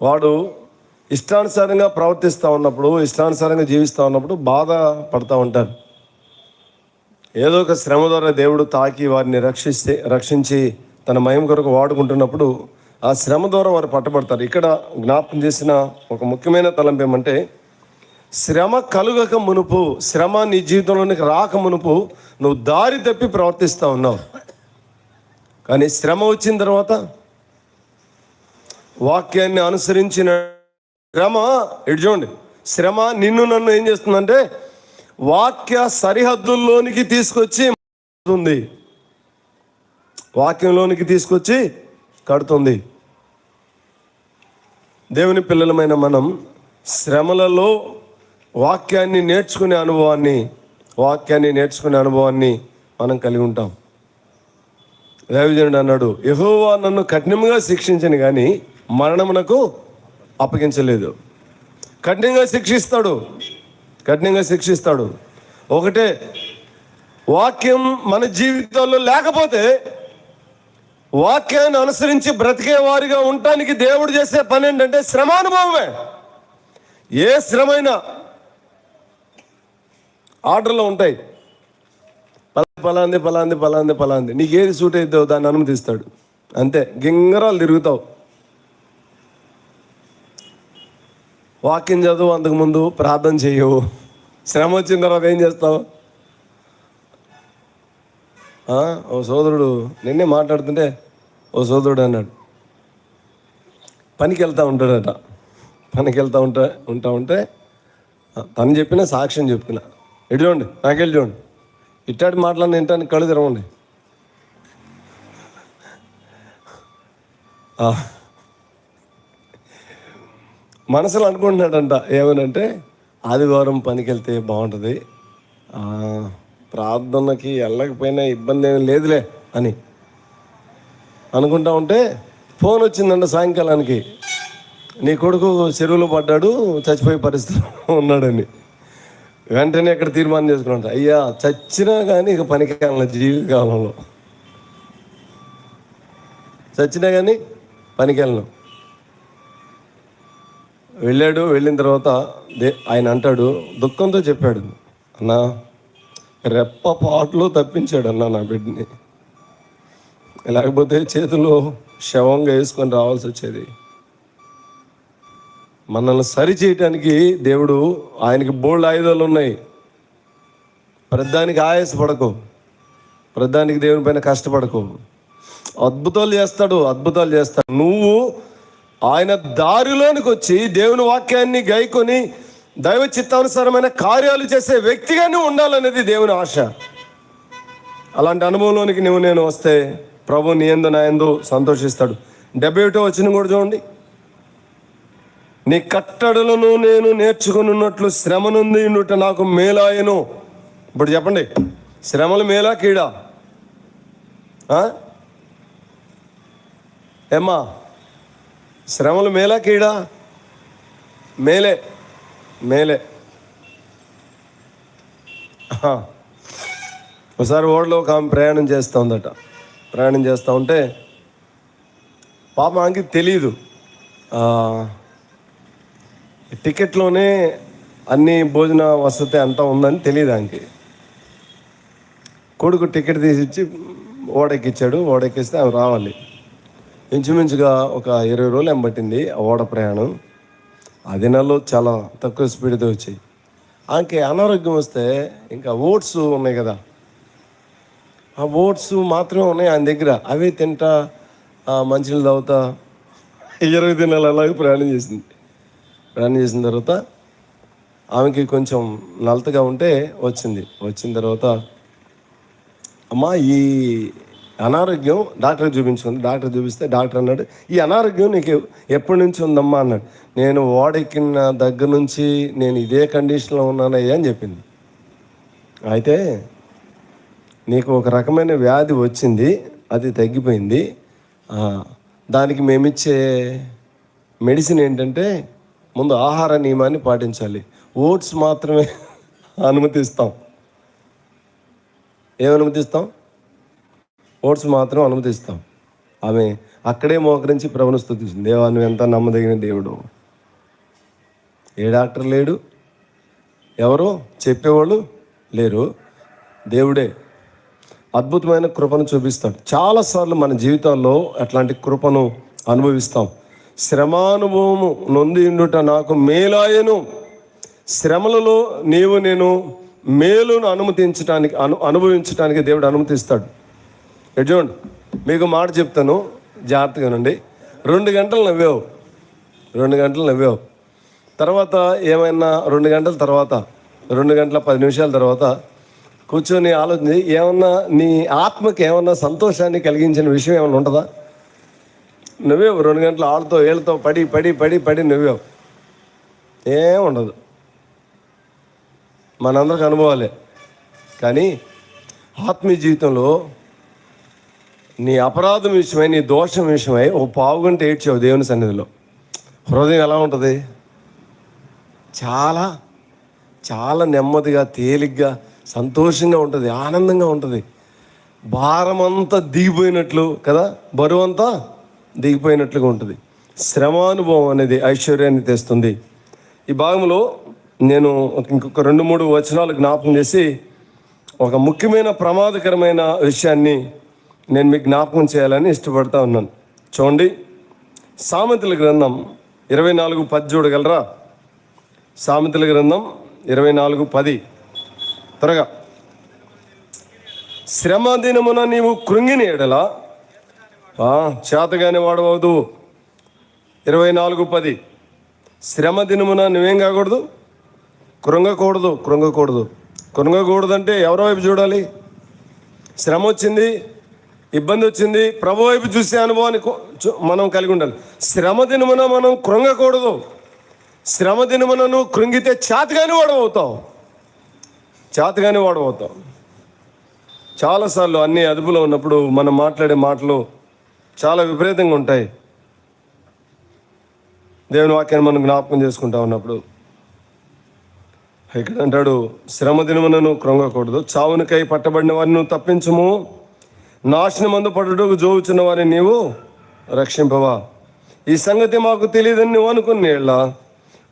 వాడు ఇష్టానుసారంగా ప్రవర్తిస్తూ ఉన్నప్పుడు, ఇష్టానుసారంగా జీవిస్తూ ఉన్నప్పుడు బాధ పడుతూ ఉంటారు. ఏదో ఒక శ్రమ ద్వారా దేవుడు తాకి వారిని రక్షించి తన మహిమ కొరకు వాడుకుంటున్నప్పుడు ఆ శ్రమ ద్వారా వారు పట్టబడతారు. ఇక్కడ జ్ఞాపకం చేసిన ఒక ముఖ్యమైన తలంపు ఏమంటే, శ్రమ కలుగక మునుపు, శ్రమ నీ జీవితంలోనికి రాక మునుపు నువ్వు దారి తప్పి ప్రవర్తిస్తూ ఉన్నావు. కానీ శ్రమ వచ్చిన తర్వాత వాక్యాన్ని అనుసరించిన శ్రమ, ఇటు చూడండి, శ్రమ నిన్ను నన్ను ఏం చేస్తుందంటే వాక్య సరిహద్దుల్లోనికి తీసుకొచ్చి కడుతుంది. వాక్యంలోనికి తీసుకొచ్చి కడుతుంది. దేవుని పిల్లలమైన మనం శ్రమలలో వాక్యాన్ని నేర్చుకునే అనుభవాన్ని మనం కలిగి ఉంటాం. దైవజనుడు అన్నాడు, యెహోవా నన్ను కఠినంగా శిక్షించను కానీ మరణమునకు అప్పగించలేదు. కఠినంగా శిక్షిస్తాడు. ఒకటే, వాక్యం మన జీవితాల్లో లేకపోతే వాక్యాన్ని అనుసరించి బ్రతికే వారిగా ఉండటానికి దేవుడు చేసే పని ఏంటంటే శ్రమానుభవమే. ఏ శ్రమైనా ఆర్డర్లో ఉంటాయి, పలాంది నీకు ఏది సూట్ అవుతావు దాన్ని అనుమతిస్తాడు. అంతే, గింగరాలు తిరుగుతావు. వాక్యం చదువు, అంతకుముందు ప్రార్థన చేయవు. శ్రమ వచ్చిన తర్వాత ఏం చేస్తావు? ఓ సోదరుడు నిన్నే మాట్లాడుతుంటే ఓ సోదరుడు అన్నాడు, పనికి వెళ్తూ ఉంటాడట. ఉంటే తను చెప్పిన సాక్ష్యం చెప్తున్నా. ఇటు చూడండి, నాకెళ్ళి చూడండి, ఇట్టాడి మాట్లాడిన ఏంటని కళ్ళు తెరవండి. మనసులో అనుకుంటున్నాడంట ఏమనంటే, ఆదివారం పనికి వెళ్తే బాగుంటుంది, ప్రార్థనకి వెళ్ళకపోయినా ఇబ్బంది ఏమి లేదులే అని అనుకుంటా ఉంటే ఫోన్ వచ్చిందంట సాయంకాలానికి, నీ కొడుకు చెరువులో పడ్డాడు, చచ్చిపోయే పరిస్థితిలో ఉన్నాడని. వెంటనే ఎక్కడ తీర్మానం చేసుకున్నాడు, అయ్యా చచ్చినా కానీ ఇక పనికి వెళ్ళిన జీవితకాలంలో చచ్చినా కానీ పనికి వెళ్ళను. వెళ్ళిన తర్వాత ఆయన అంటాడు, దుఃఖంతో చెప్పాడు, అన్నా రెప్పపాటులో తప్పించాడు అన్నా నా బిడ్డని, లేకపోతే చేతిలో శవంగా వేసుకొని రావాల్సి వచ్చేది. మనల్ని సరి చేయటానికి దేవుడు, ఆయనకి బోల్డ్ ఆయుధాలు ఉన్నాయి. ప్రతిదానికి ఆయాసపడకు, ప్రతిదానికి దేవుని పైన కష్టపడకు. అద్భుతాలు చేస్తాడు. నువ్వు ఆయన దారిలోనికి వచ్చి దేవుని వాక్యాన్ని గైకొని దైవ చిత్తానుసారమైన కార్యాలు చేసే వ్యక్తిగానే ఉండాలనేది దేవుని ఆశ. అలాంటి అనుభవంలోనికి నేను వస్తే ప్రభు నీ యందు నా యందు సంతోషిస్తాడు. 71వ వచనం కూడా చూడండి, నీ కట్టడలను నేను నేర్చుకున్నట్లు శ్రమ నుండి ఉండుట నాకు మేలాయను. ఇప్పుడు చెప్పండి, శ్రమలు మేలా కీడా? ఏమ్మా, శ్రమలు మేలా కీడా? మేలే. ఒకసారి ఓడలో ఒక ఆమె ప్రయాణం చేస్తూ ఉంటే పాప ఆమెకి తెలీదు, టికెట్లోనే అన్ని భోజన వసతి అంతా ఉందని తెలియదు ఆమెకి. కొడుకు టికెట్ తీసిచ్చి ఓడెక్కిస్తే ఆమె రావాలి. ఇంచుమించుగా ఒక 20 రోజులు పట్టింది ఆ ఓడ ప్రయాణం. ఆ దినాల్లో చాలా తక్కువ స్పీడ్తో వచ్చాయి. ఆమెకి అనారోగ్యం వస్తే ఇంకా ఓట్స్ ఉన్నాయి కదా, ఆ ఓట్స్ మాత్రమే ఉన్నాయి ఆయన దగ్గర. అవే తింటా, మంచినీళ్ళు తాగుతా 20 దినాలు అలాగే ప్రయాణం చేసిన తర్వాత ఆమెకి కొంచెం నలతగా ఉంటే వచ్చిన తర్వాత, అమ్మా ఈ అనారోగ్యం డాక్టర్ చూపించుకుంది. డాక్టర్ చూపిస్తే డాక్టర్ అన్నాడు, ఈ అనారోగ్యం నీకు ఎప్పటి నుంచి ఉందమ్మా అన్నాడు. నేను ఓడెక్కిన దగ్గర నుంచి నేను ఇదే కండిషన్లో ఉన్నానయ్యా అని చెప్పింది. అయితే నీకు ఒక రకమైన వ్యాధి వచ్చింది, అది తగ్గిపోయింది. దానికి మేమిచ్చే మెడిసిన్ ఏంటంటే ముందు ఆహార నియమాన్ని పాటించాలి. ఓట్స్ మాత్రమే అనుమతిస్తాం. ఏమనుమతిస్తాం? ఓట్స్ మాత్రం అనుమతిస్తాం. ఆమె అక్కడే మోకరించి ప్రభువును స్తుతించింది. దేవా, నువ్వు ఎంత నమ్మదగిన దేవుడు. ఏ డాక్టర్ లేడు, ఎవరు చెప్పేవాళ్ళు లేరు, దేవుడే అద్భుతమైన కృపను చూపిస్తాడు. చాలాసార్లు మన జీవితాల్లో అట్లాంటి కృపను అనుభవిస్తాం. శ్రమానుభవము నొంది ఉండుట నాకు మేలాయను. శ్రమలలో నేను మేలును అనుభవించడానికి దేవుడు అనుమతిస్తాడు. చూడండి, మీకు మాట చెప్తాను, జాగ్రత్తగానండి. 2 గంటలు నవ్వావు, 2 గంటలు నవ్వావు. తర్వాత ఏమైనా 2 గంటల తర్వాత, 2 గంటల 10 నిమిషాల తర్వాత కూర్చొని ఆలోచించి ఏమన్నా నీ ఆత్మకి ఏమన్నా సంతోషాన్ని కలిగించిన విషయం ఏమైనా ఉంటుందా? నువ్వేవు 2 గంటలు ఆళ్ళతో ఏళ్ళతో పడి పడి పడి పడి నువ్వేవు, ఏముండదు. మనందరికి అనుభవాలే. కానీ ఆత్మీయ జీవితంలో నీ అపరాధం విషయమై, నీ దోషం విషయమై ఓ పావుగంట ఏడ్చావు దేవుని సన్నిధిలో. హృదయం ఎలా ఉంటుంది? చాలా చాలా నెమ్మదిగా, తేలిగ్గా, సంతోషంగా ఉంటుంది, ఆనందంగా ఉంటుంది. భారం అంతా దిగిపోయినట్లు కదా, బరువు అంతా దిగిపోయినట్లుగా ఉంటుంది. శ్రమానుభవం అనేది ఐశ్వర్యాన్ని తెస్తుంది. ఈ భాగంలో నేను ఇంకొక 2-3 వచనాలు జ్ఞాపకం చేసి ఒక ముఖ్యమైన ప్రమాదకరమైన విషయాన్ని నేను మీకు జ్ఞాపకం చేయాలని ఇష్టపడతా ఉన్నాను. చూడండి, సామెతల గ్రంథం 24:10 చూడగలరా? సామెతల గ్రంథం 24:10 త్వరగా. శ్రమ దినమున నీవు కృంగిన ఎడల చేతగానే వాడవద్దు. 24:10 శ్రమ దినమున నువ్వేం కాకూడదు? కృంగకూడదు. కృంగకూడదు అంటే ఎవరి వైపు చూడాలి? శ్రమ వచ్చింది, ఇబ్బంది వచ్చింది, ప్రభు వైపు చూసే అనుభవాన్ని మనం కలిగి ఉండాలి. శ్రమ దినమున మనం కృంగకూడదు. శ్రమ దినమున నువ్వు కృంగితే చేతగానే వాడవుతావు. చాలాసార్లు అన్ని అదుపులో ఉన్నప్పుడు మనం మాట్లాడే మాటలు చాలా విపరీతంగా ఉంటాయి. దేవుని వాక్యాన్ని మనం జ్ఞాపకం చేసుకుంటా ఉన్నప్పుడు ఇక్కడ అంటాడు, శ్రమ దినమున నువ్వు కృంగకూడదు. చావునికై పట్టబడిన వారిని నువ్వు తప్పించుము, నాశనమందు పడుటకు జోగుచున్న వారిని నీవు రక్షింపవా. ఈ సంగతి మాకు తెలియదని నువ్వు అనుకునేళ్ళ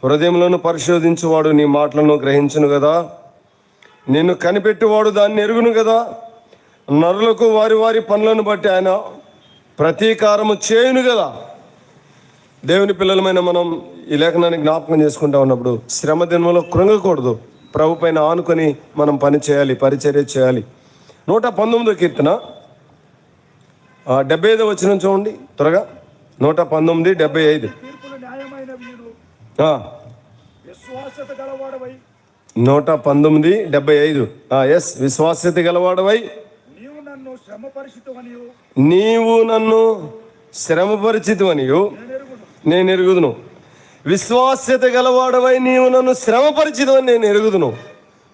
హృదయంలోను పరిశోధించువాడు నీ మాటలను గ్రహించును కదా. నిన్ను కనిపెట్టువాడు దాన్ని ఎరుగును కదా. నరులకు వారి వారి పనులను బట్టి ఆయన ప్రతీకారము చేయును కదా. దేవుని పిల్లలమైన మనం ఈ లేఖనాన్ని జ్ఞాపకం చేసుకుంటా ఉన్నప్పుడు శ్రమ దినంలో కృంగకూడదు. ప్రభు పైన ఆనుకొని మనం పని చేయాలి, పరిచర్య చేయాలి. 119వ కీర్తన 75వ వచనం చూడండి త్వరగా. 119:75. 119:75. ఎస్, విశ్వాస్యత గలవాడవై నీవు నన్ను శ్రమపరిచితివనియు నేను ఎరుగుదును. విశ్వాస్యత గలవాడవై నీవు నన్ను శ్రమపరిచితివని నేను ఎరుగుదును.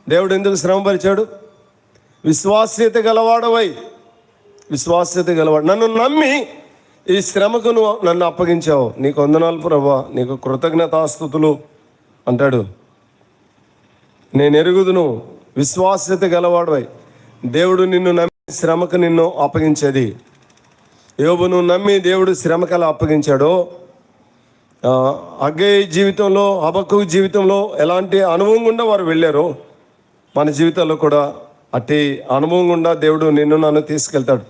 దేవుడు ఎందుకు శ్రమపరిచాడు? విశ్వాస్యత గలవాడవై, నన్ను నమ్మి ఈ శ్రమకు నువ్వు నన్ను అప్పగించావు. నీకు వందనాలు ప్రభువా, నీకు కృతజ్ఞతాస్తుతులు అంటాడు. నేను ఎరుగుదును. విశ్వాస్యత గలవాడవై, దేవుడు నిన్ను నమ్మి శ్రమకు నిన్ను అప్పగించేది. యోబును నమ్మి దేవుడు శ్రమకు అలా అప్పగించాడో, హగ్గై జీవితంలో, హబక్కూకు జీవితంలో ఎలాంటి అనుభవం గుండా వారు వెళ్ళారో మన జీవితాల్లో కూడా అట్టి అనుభవం గుండా దేవుడు నిన్ను నన్ను తీసుకెళ్తాడు.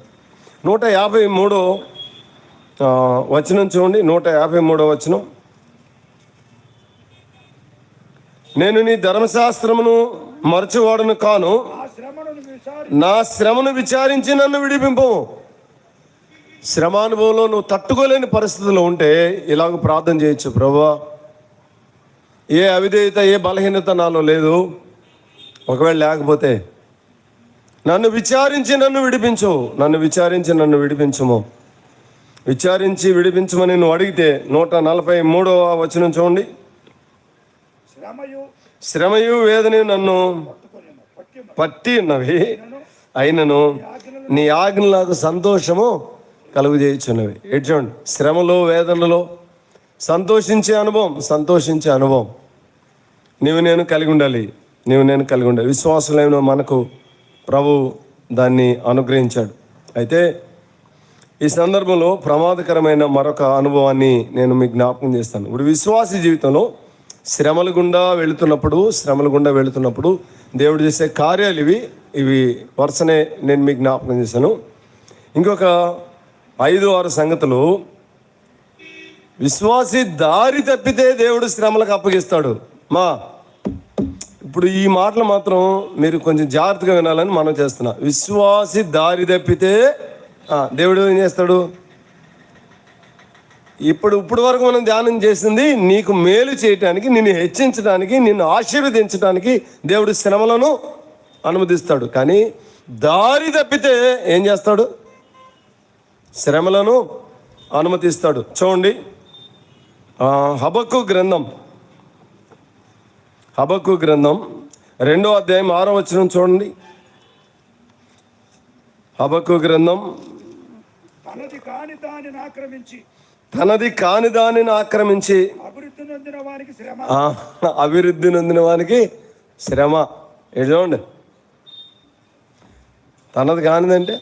153వ వచనం చూడండి. 153వ వచనం. నేను నీ ధర్మశాస్త్రమును మరచువాడును కాను, నా శ్రమను విచారించి నన్ను విడిపింపు. శ్రమానుభవంలో నువ్వు తట్టుకోలేని పరిస్థితుల్లో ఉంటే ఇలాగ ప్రార్థన చేయొచ్చు. ప్రభువా, ఏ అవిధేయత, ఏ బలహీనత నాలో లేదు, ఒకవేళ లేకపోతే నన్ను విచారించి నన్ను విడిపించు. విచారించి విడిపించమని నువ్వు అడిగితే 143వ వచనం చూడండి. శ్రమయు వేదన నన్ను పట్టి ఉన్నవి, అయినను నీ ఆజ్ఞ నాకు సంతోషము కలుగు చేయుచున్నవి. ఎటు చూడండి, శ్రమలో వేదనలో సంతోషించే అనుభవం నీవు నేను కలిగి ఉండాలి. విశ్వాసులైన మనకు ప్రభు దాన్ని అనుగ్రహించాడు. అయితే ఈ సందర్భంలో ప్రమాదకరమైన మరొక అనుభవాన్ని నేను మీకు జ్ఞాపకం చేస్తాను. ఇప్పుడు విశ్వాసీ జీవితంలో శ్రమల గుండా వెళుతున్నప్పుడు దేవుడు చేసే కార్యాలు ఇవి వరుసనే నేను మీకు జ్ఞాపకం చేశాను. ఇంకొక 5-6 సంగతులు. విశ్వాసి దారి తప్పితే దేవుడు శ్రమలకు అప్పగిస్తాడు. ఇప్పుడు ఈ మాటలు మాత్రం మీరు కొంచెం జాగ్రత్తగా వినాలని మనం చేస్తున్నా. విశ్వాసి దారి తప్పితే దేవుడు ఏం చేస్తాడు? ఇప్పుడు వరకు మనం ధ్యానం చేసింది నీకు మేలు చేయటానికి, నిన్ను హెచ్చించడానికి, నిన్ను ఆశీర్వదించడానికి దేవుడు శ్రమలను అనుమతిస్తాడు. కానీ దారి తప్పితే ఏం చేస్తాడు? శ్రమలను అనుమతిస్తాడు. చూడండి, హబక్కు గ్రంథం 2వ అధ్యాయం 6వ వచనం చూడండి. హబక్కు గ్రంథం తనది కాని దానిని ఆక్రమించి అభివృద్ధి నొందిన వారికి శ్రమ. అభివృద్ధి నొందిన వానికి శ్రమ. ఇది చూడండి, తనది కానిదంటే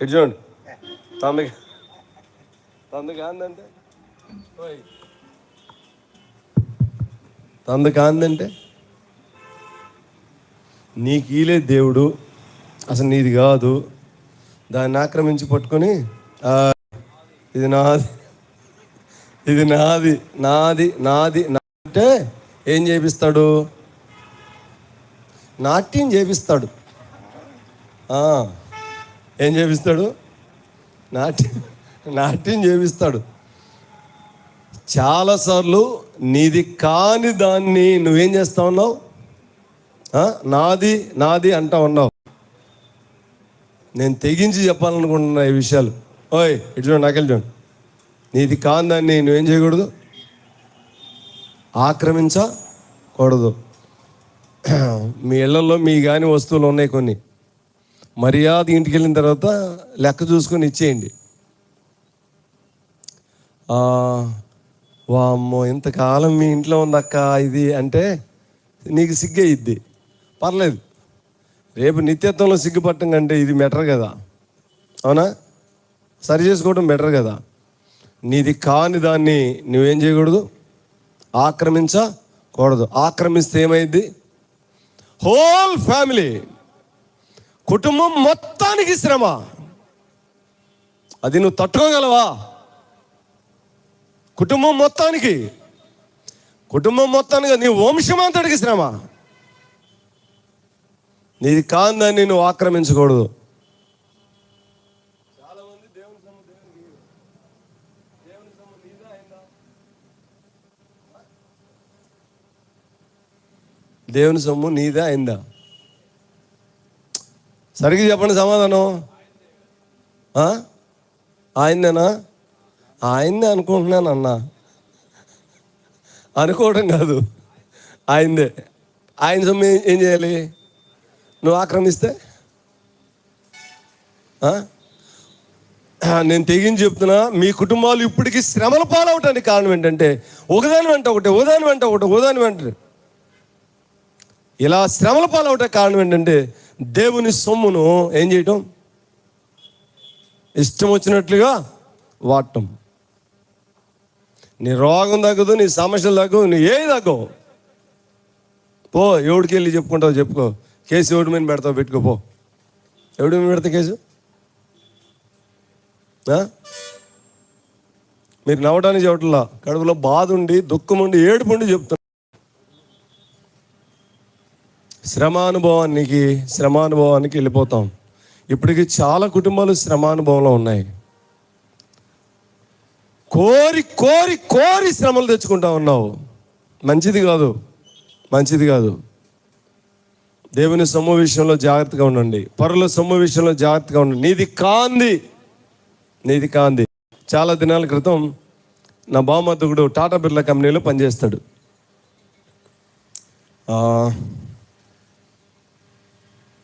ఇటు చూడండి, తనది కాందంటే నీకు ఈలే దేవుడు, అసలు నీది కాదు, దాన్ని ఆక్రమించి పట్టుకొని ఇది నాది అంటే ఏం చేపిస్తాడు? నాట్యం చేపిస్తాడు. ఏం చేపిస్తాడు? నాట్యం చేపిస్తాడు. చాలాసార్లు నీది కాని దాన్ని నువ్వేం చేస్తా ఉన్నావు? నాది అంటా ఉన్నావు. నేను తెగించి చెప్పాలనుకుంటున్నా ఈ విషయాలు. ఇటు చూడండి, నాకెళ్ళి చూడండి. నీది కాని దాన్ని నువ్వేం చేయకూడదు? ఆక్రమించకూడదు. మీ ఇళ్లలో మీ కాని వస్తువులు ఉన్నాయి కొన్ని, మర్యాద ఇంటికి వెళ్ళిన తర్వాత లెక్క చూసుకొని ఇచ్చేయండి. వామ్మో ఇంతకాలం మీ ఇంట్లో ఉందక్క ఇది అంటే నీకు సిగ్గయిద్ది, పర్లేదు. రేపు నిత్యత్వంలో సిగ్గుపట్టం కంటే ఇది బెటర్ కదా, అవునా? సరి చేసుకోవడం బెటర్ కదా. నీది కాని దాన్ని నువ్వేం చేయకూడదు? ఆక్రమించకూడదు. ఆక్రమిస్తే ఏమైంది? హోల్ ఫ్యామిలీ, కుటుంబం మొత్తానికి శ్రమ. అది నువ్వు తట్టుకోగలవా? కుటుంబం మొత్తానికి నీ వంశమంతటికి శ్రమ. నీది కాందాన్ని నువ్వు ఆక్రమించకూడదు. చాలామంది దేవుని సొమ్ము నీదా అయిందా? సరిగ్గా చెప్పండి సమాధానం. ఆయనదేనా? ఆయనదే అనుకుంటున్నాను అన్నా. అనుకోవడం కాదు, ఆయనదే. ఆయన సొమ్ము ఏం చేయాలి? నువ్వు ఆక్రమిస్తే నేను తెగించి చెప్తున్నా, మీ కుటుంబాలు ఇప్పటికీ శ్రమల పాలవటానికి కారణం ఏంటంటే ఒకదాని వెంట ఒకటి ఇలా శ్రమల పాలవటానికి కారణం ఏంటంటే దేవుని సొమ్మును ఏం చేయటం? ఇష్టం వచ్చినట్లుగా వాడటం. నీ రోగం తగ్గదు, నీ సమస్యలు తగ్గవు, నీ ఏది తగ్గవు. పో, ఎవడికి వెళ్ళి చెప్పుకుంటావు చెప్పుకో. కేసు ఎవడి మీద పెడతావు పెట్టుకోపో. ఎవడి మీద పెడతా కేసు? మీరు నవ్వడానికి చెప్పట్లా, కడుపులో బాధ ఉండి దుఃఖం ఉండి ఏడుపు ఉండి చెప్తున్నా. శ్రమానుభవానికి వెళ్ళిపోతాం. ఇప్పటికీ చాలా కుటుంబాలు శ్రమానుభవంలో ఉన్నాయి. కోరి శ్రమలు తెచ్చుకుంటా ఉన్నావు. మంచిది కాదు. దేవుని సొమ్ము విషయంలో జాగ్రత్తగా ఉండండి. పరుల సొమ్ము విషయంలో జాగ్రత్తగా ఉండండి. నీది కాంది. చాలా దినాల క్రితం నా బావమరుదుడు టాటా బిర్లా కంపెనీలో పనిచేస్తాడు.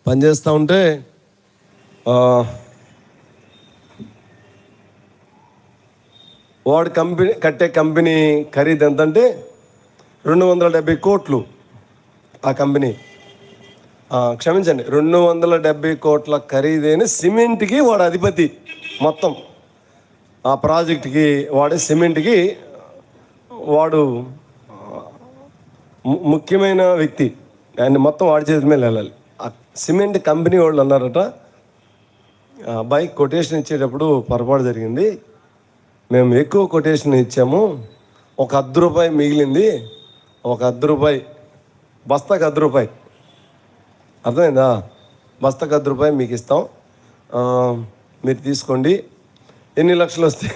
పనిచేస్తూ ఉంటే వాడు కట్టే కంపెనీ ఖరీదు ఎంతంటే 270 కోట్లు. ఆ కంపెనీ క్షమించండి 270 కోట్ల ఖరీదైన సిమెంట్కి వాడు అధిపతి. మొత్తం ఆ ప్రాజెక్ట్కి వాడే సిమెంట్కి వాడు ముఖ్యమైన వ్యక్తి. ఆయన మొత్తం వాడి చేతి మీద వెళ్ళాలి. ఆ సిమెంట్ కంపెనీ వాళ్ళు అన్నారట, అబ్బాయి కొటేషన్ ఇచ్చేటప్పుడు పొరపాటు జరిగింది, మేము ఎక్కువ కొటేషన్ ఇచ్చాము, ఒక ₹10 మిగిలింది, ఒక ₹10 బస్తాకు ₹10 అర్థమైందా? బస్తాకు ₹10 మీకు ఇస్తాం, మీరు తీసుకోండి, ఎన్ని లక్షలు వస్తాయి?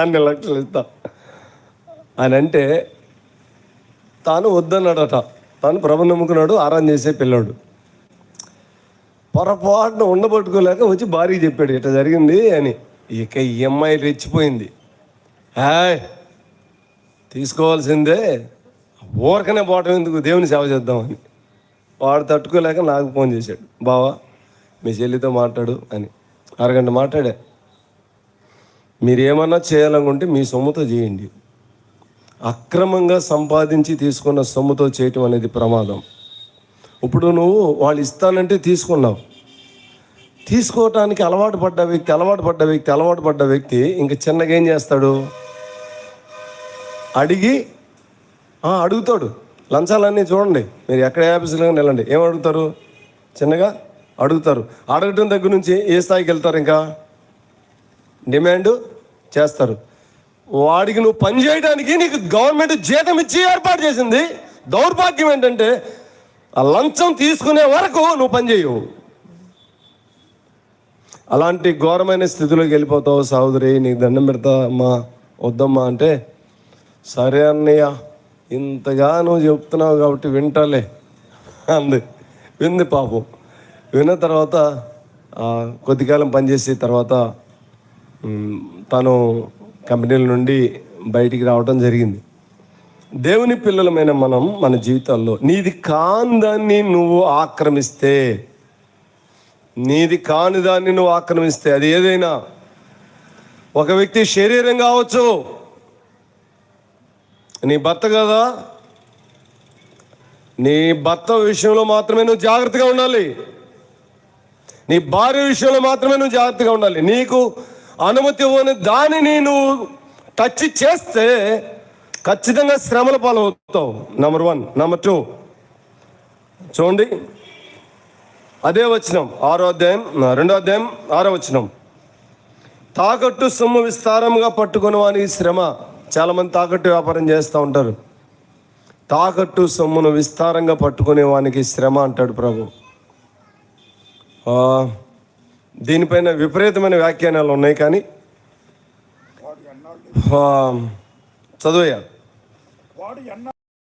అన్ని లక్షలు ఇస్తా అని అంటే తాను వద్దన్నాడట. తాను ప్రభు నమ్ముకున్నాడు, ఆరాధన చేసే పిల్లాడు. పొరపాటున ఉండబట్టుకోలేక వచ్చి భార్యకి చెప్పాడు ఇట్లా జరిగింది అని. ఇక ఈ అమ్మాయి రెచ్చిపోయింది. తీసుకోవాల్సిందే, ఊరకనే పోవటం ఎందుకు, దేవుని సేవ చేద్దామని. వాడు తట్టుకోలేక నాకు ఫోన్ చేశాడు, బావా మీ చెల్లితో మాట్లాడు అని. అరగంట మాట్లాడా. మీరు ఏమన్నా చేయాలనుకుంటే మీ సొమ్ముతో చేయండి, అక్రమంగా సంపాదించి తీసుకున్న సొమ్ముతో చేయటం అనేది ప్రమాదం. ఇప్పుడు నువ్వు వాళ్ళు ఇస్తానంటే తీసుకున్నావు, తీసుకోవటానికి అలవాటు పడ్డ వ్యక్తి ఇంక చిన్నగా ఏం చేస్తాడు? అడుగుతాడు. లంచాలన్నీ చూడండి, మీరు ఎక్కడ ఆఫీసులో వెళ్ళండి, ఏం అడుగుతారు? చిన్నగా అడుగుతారు. అడగటం దగ్గర నుంచి ఏ స్థాయికి వెళ్తారు? ఇంకా డిమాండ్ చేస్తారు. వాడికి నువ్వు పని చేయడానికి నీకు గవర్నమెంట్ జీతం ఇచ్చి ఏర్పాటు చేసింది. దౌర్భాగ్యం ఏంటంటే ఆ లంచం తీసుకునే వరకు నువ్వు పని చేయవు. అలాంటి ఘోరమైన స్థితిలోకి వెళ్ళిపోతావు. సహోదరి నీకు దండం పెడతా అమ్మా, వద్దమ్మా అంటే, సరే అన్నయ్య ఇంతగా నువ్వు చెప్తున్నావు కాబట్టి వింటాలే అంది. వింది పాపం. విన్న తర్వాత కొద్దికాలం పనిచేసి తర్వాత తను కంపెనీల నుండి బయటికి రావడం జరిగింది. దేవుని పిల్లలమైన మనం మన జీవితాల్లో నీది కానిదాన్ని నువ్వు ఆక్రమిస్తే, అది ఏదైనా ఒక వ్యక్తి శరీరం కావచ్చు, నీ భర్త కదా, నీ భర్త విషయంలో మాత్రమే నువ్వు జాగ్రత్తగా ఉండాలి. నీ భార్య విషయంలో మాత్రమే నువ్వు జాగ్రత్తగా ఉండాలి. నీకు అనుమతి ఇవ్వని దానిని నువ్వు టచ్ చేస్తే ఖచ్చితంగా శ్రమల పాలవుతావు. నెంబర్ 1. నెంబర్ 2 చూడండి, అదే వచనం 6వ అధ్యాయం 2వ అధ్యాయం 6వ వచనం. తాకట్టు సొమ్ము విస్తారంగా పట్టుకుని వానికి శ్రమ. చాలామంది తాకట్టు వ్యాపారం చేస్తూ ఉంటారు. తాకట్టు సొమ్మును విస్తారంగా పట్టుకునే వానికి శ్రమ అంటాడు ప్రభు. దీనిపైన విపరీతమైన వ్యాఖ్యానాలు ఉన్నాయి, కానీ చదువయ్యా.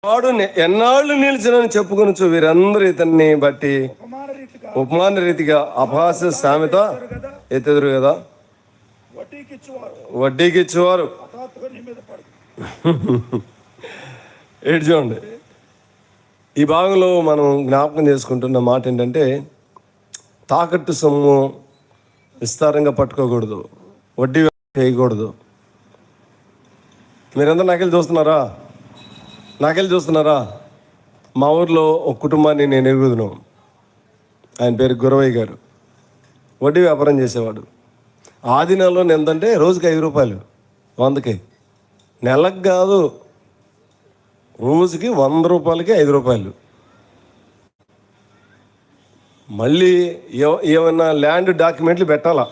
వాడు ఎన్నాళ్ళు నిలిచినని చెప్పుకొనొచ్చు వీరందరూ ఇతన్ని బట్టి ఉపమాన రీతిగా అపహాస్య సామెత ఎత్తెదురు కదా, వడ్డీకి ఇచ్చేవారు. ఏడు చూడండి, ఈ భాగంలో మనం జ్ఞాపకం చేసుకుంటున్న మాట ఏంటంటే, తాకట్టు సొమ్ము విస్తారంగా పట్టుకోకూడదు, వడ్డీ చేయకూడదు. మీరందరూ నాకెళ్ళి చూస్తున్నారా? మా ఊర్లో ఒక కుటుంబాన్ని నేను ఎరుగుదును. ఆయన పేరు గురవయ్య గారు. వడ్డీ వ్యాపారం చేసేవాడు. ఆది నెలలో ఎంతంటే రోజుకి 5 రూపాయలు, 100కి. నెలకు కాదు, రోజుకి 100 రూపాయలకి 5 రూపాయలు. మళ్ళీ ఏమన్నా ల్యాండ్ డాక్యుమెంట్లు పెట్టాలా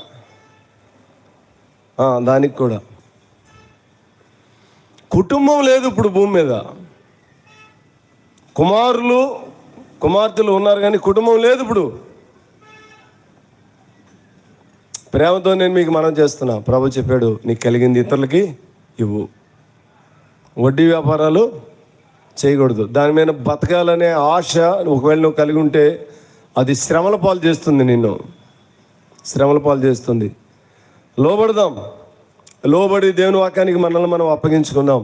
దానికి కూడా. కుటుంబం లేదు ఇప్పుడు భూమి మీద. కుమార్తెలు ఉన్నారు కానీ కుటుంబం లేదు ఇప్పుడు. ప్రేమతో నేను మీకు మనం చేస్తున్నా. ప్రభు చెప్పాడు, నీకు కలిగింది ఇతరులకి ఇవ్వు. వడ్డీ వ్యాపారాలు చేయకూడదు. దాని మీద బతకాలనే ఆశ ఒకవేళ నువ్వు కలిగి ఉంటే అది శ్రమల పాలు చేస్తుంది, నిన్ను శ్రమల పాలు చేస్తుంది. లోబడి దేవుని వాక్యానికి మనల్ని మనం అప్పగించుకుందాం.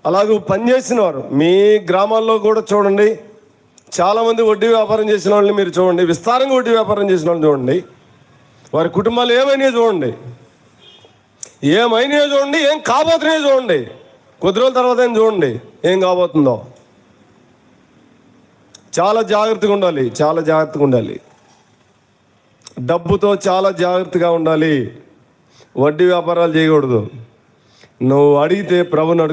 అలాగే పనిచేసిన వారు మీ గ్రామాల్లో కూడా చూడండి, చాలామంది వడ్డీ వ్యాపారం చేసిన వాళ్ళని మీరు చూడండి, విస్తారంగా వడ్డీ వ్యాపారం చేసిన వాళ్ళని చూడండి. వారి కుటుంబాలు ఏమైనాయో చూడండి, ఏం కాబోతున్నాయో చూడండి. కొద్ది రోజుల తర్వాత ఏం చూడండి ఏం కాబోతుందో. చాలా జాగ్రత్తగా ఉండాలి. డబ్బుతో చాలా జాగ్రత్తగా ఉండాలి. వడ్డీ వ్యాపారాలు చేయకూడదు. నువ్వు అడిగితే ప్రభుని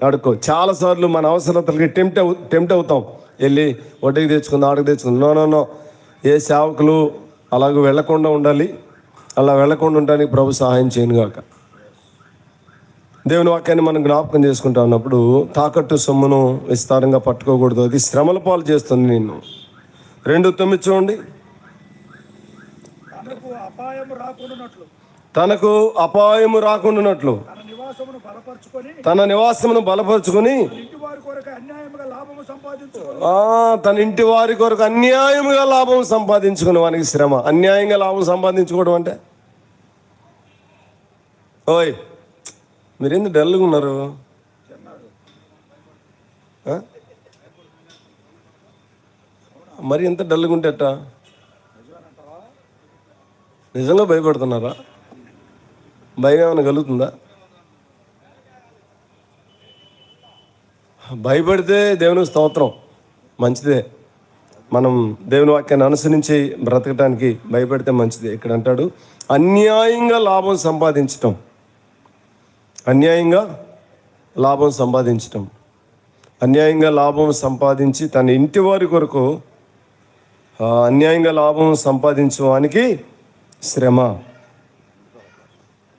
అడుక్కో. చాలాసార్లు మన అవసరతలకి టెంప్ట్ అవుతాం. వెళ్ళి వడ్డీకి తెచ్చుకుందాం, ఆడికి తెచ్చుకుందాం. నో. ఏ సేవకులు అలాగూ వెళ్లకుండా ఉండాలి. అలా వెళ్లకుండా ఉండడానికి ప్రభు సహాయం చేయనుగాక. దేవుని వాక్యాన్ని మనం జ్ఞాపకం చేసుకుంటా ఉన్నప్పుడు తాకట్టు సొమ్మును విస్తారంగా పట్టుకోకూడదు, అది శ్రమల పాలు చేస్తుంది నిన్ను. 2:9 చూడండి. అపాయము రాకుండానట్లు తనకు అపాయము రాకుండానట్లు తన నివాసమును బలపరుచుకొని ఇంటి వారి కొరకు అన్యాయముగా లాభము సంపాదించుకొని తన ఇంటి వారి కొరకు అన్యాయముగా లాభం సంపాదించుకుని వానికి శ్రమ. అన్యాయంగా లాభం సంపాదించుకోవడం అంటే ఓయ్ మీరెందుకు డల్గా ఉన్నారు? మరి ఎంత డల్గా ఉంటే అట్టా? నిజంగా భయపడుతున్నారా? భయం ఏమైనా కలుగుతుందా? భయపడితే దేవుని స్తోత్రం, మంచిదే. మనం దేవుని వాక్యాన్ని అనుసరించి బ్రతకటానికి భయపడితే మంచిదే. ఇక్కడ అంటాడు అన్యాయంగా లాభం సంపాదించటం, అన్యాయంగా లాభం సంపాదించటం. అన్యాయంగా లాభం సంపాదించి తన ఇంటి వారి కొరకు అన్యాయంగా లాభం సంపాదించడానికి శ్రమ.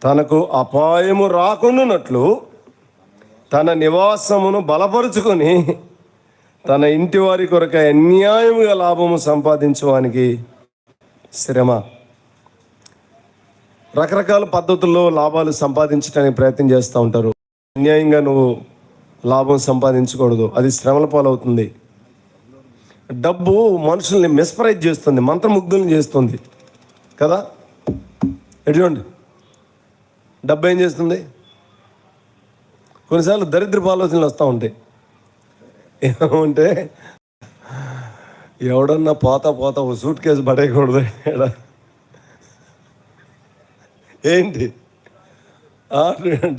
తనకు అపాయము రాకుండానట్లు తన నివాసమును బలపరుచుకొని తన ఇంటి వారి కొరకు అన్యాయముగా లాభము సంపాదించడానికి శ్రమ. రకరకాల పద్ధతుల్లో లాభాలు సంపాదించడానికి ప్రయత్నం చేస్తూ ఉంటారు. అన్యాయంగా నువ్వు లాభం సంపాదించకూడదు, అది శ్రమల పాలవుతుంది. డబ్బు మనుషుల్ని మిస్ప్రైజ్ చేస్తుంది, మంత్రముగ్ధుల్ని చేస్తుంది కదా. ఎటువంటి డబ్బు ఏం చేస్తుంది? కొన్నిసార్లు దరిద్రపు ఆలోచనలు వస్తూ ఉంటాయి. ఏమంటే ఎవడన్నా పోతా ఒక సూట్ కేసు పడేయకూడదు. ఏంటి